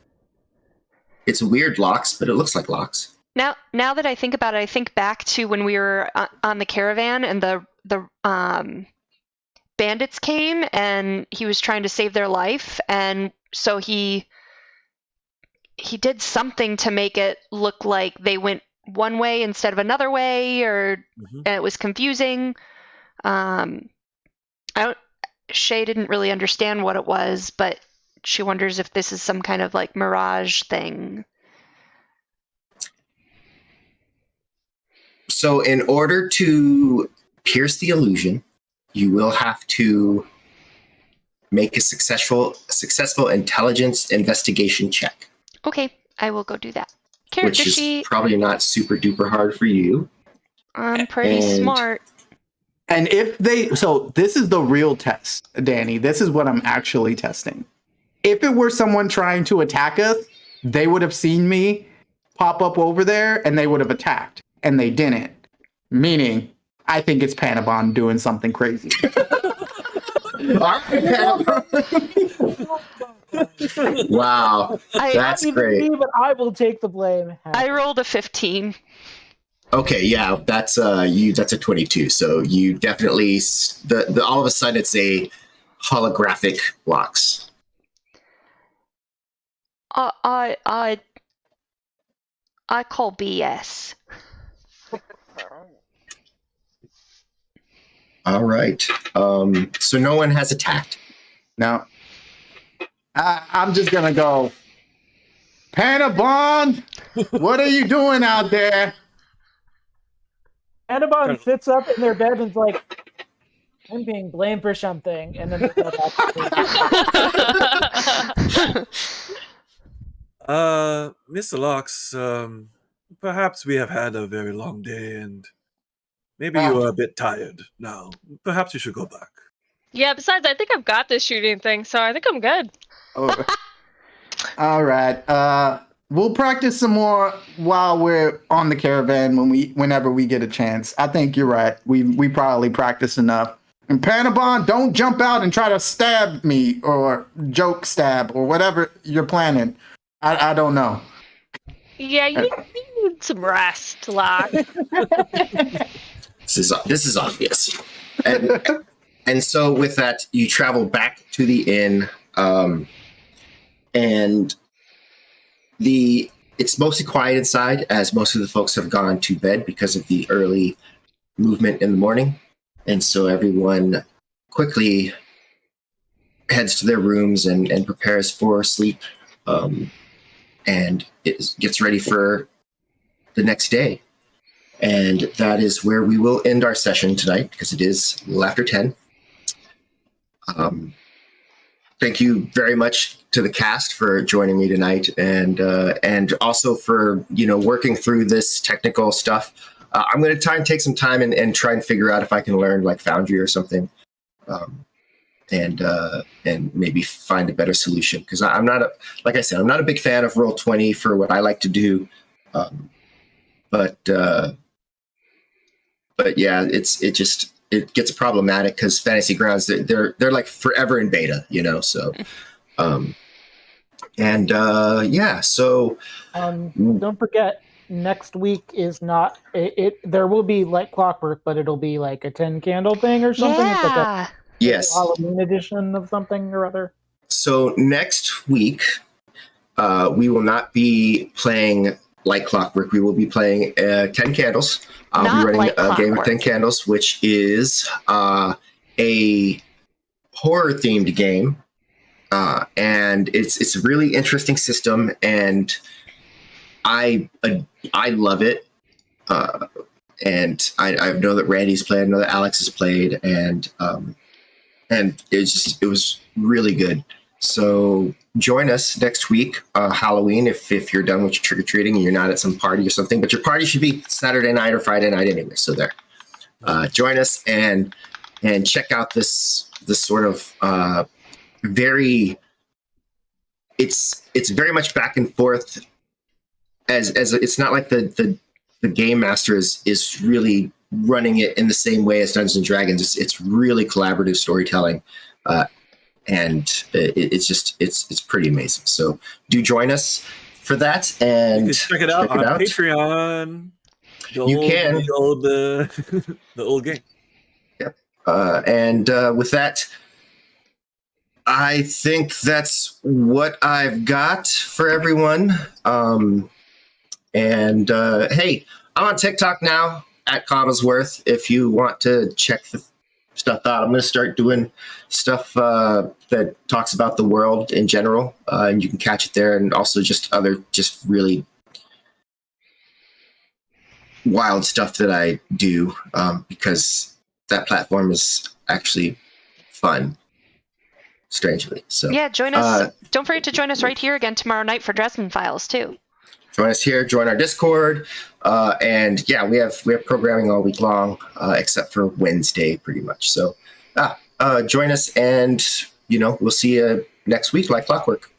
it's a weird Lox, but it looks like Lox. Now that I think about it, I think back to when we were on the caravan and the bandits came and he was trying to save their life, and so he did something to make it look like they went one way instead of another way, and it was confusing. Shay didn't really understand what it was, but she wonders if this is some kind of like mirage thing. So in order to pierce the illusion, you will have to make a successful intelligence investigation check, Okay, I will go do that. which Character is sheet. probably not super duper hard for you. I'm pretty And- smart. And so this is the real test, Danny. This is what I'm actually testing. If it were someone trying to attack us, they would have seen me pop up over there and they would have attacked, and they didn't. Meaning, I think it's Panabon doing something crazy. Wow, I, that's Not even great. me, but I will take the blame. I rolled a 15. Okay, yeah, that's you. That's a 22. So you definitely the all of a sudden it's a holographic box. I call BS. All right. So no one has attacked. No. I'm just gonna go, Panabon, what are you doing out there? Annabon sits up in their bed and's like, I'm being blamed for something. And then they go back to sleep. Mr. Locks, perhaps we have had a very long day and maybe you are a bit tired now. Perhaps you should go back. Yeah, besides, I think I've got this shooting thing, so I think I'm good. Oh. All right. We'll practice some more while we're on the caravan whenever we get a chance. I think you're right. We probably practiced enough. And Panabon, don't jump out and try to stab me or joke stab or whatever you're planning. I don't know. Yeah, you need some rest, Locke. This is obvious. And so with that, you travel back to the inn, and it's mostly quiet inside, as most of the folks have gone to bed because of the early movement in the morning. And so everyone quickly heads to their rooms and prepares for sleep, and gets ready for the next day. And that is where we will end our session tonight, because it is a little after 10. Thank you very much to the cast for joining me tonight, and also for working through this technical stuff. I'm going to try and take some time and try and figure out if I can learn like Foundry or something, and maybe find a better solution, because I'm not like I said, I'm not a big fan of Roll20 for what I like to do, but yeah, it gets problematic because Fantasy Grounds they're like forever in beta, so yeah, so Don't forget, next week is not it. There will be like Clockwork, but it'll be like a 10 candle thing or something. It's like a yes, Halloween edition of something or other. So next week, we will not be playing like Clockwork. We will be playing 10 Candles. I'll be running a game of 10 Candles, which is a horror-themed game. And it's a really interesting system, and I love it. And I know that Randy's played, I know that Alex has played, and it was really good. So join us next week, Halloween, if you're done with your trick-or-treating and you're not at some party or something, but your party should be Saturday night or Friday night anyway. So there, join us and check out this sort of very, it's very much back and forth, as it's not like the game master is really running it in the same way as Dungeons and Dragons. It's really collaborative storytelling, and it's pretty amazing. So do join us for that, and you can check it out on Patreon. You can the old game. Yep. And with that, I think that's what I've got for everyone. And hey, I'm on TikTok now at Commonsworth. If you want to check the stuff out, I'm going to start doing stuff that talks about the world in general, and you can catch it there. And also just really wild stuff that I do because that platform is actually fun, strangely. So Yeah, join us. Don't forget to join us right here again tomorrow night for Dresden Files too. Join us here. Join our Discord, and yeah, we have programming all week long, except for Wednesday, pretty much. So, join us, and we'll see you next week, like clockwork.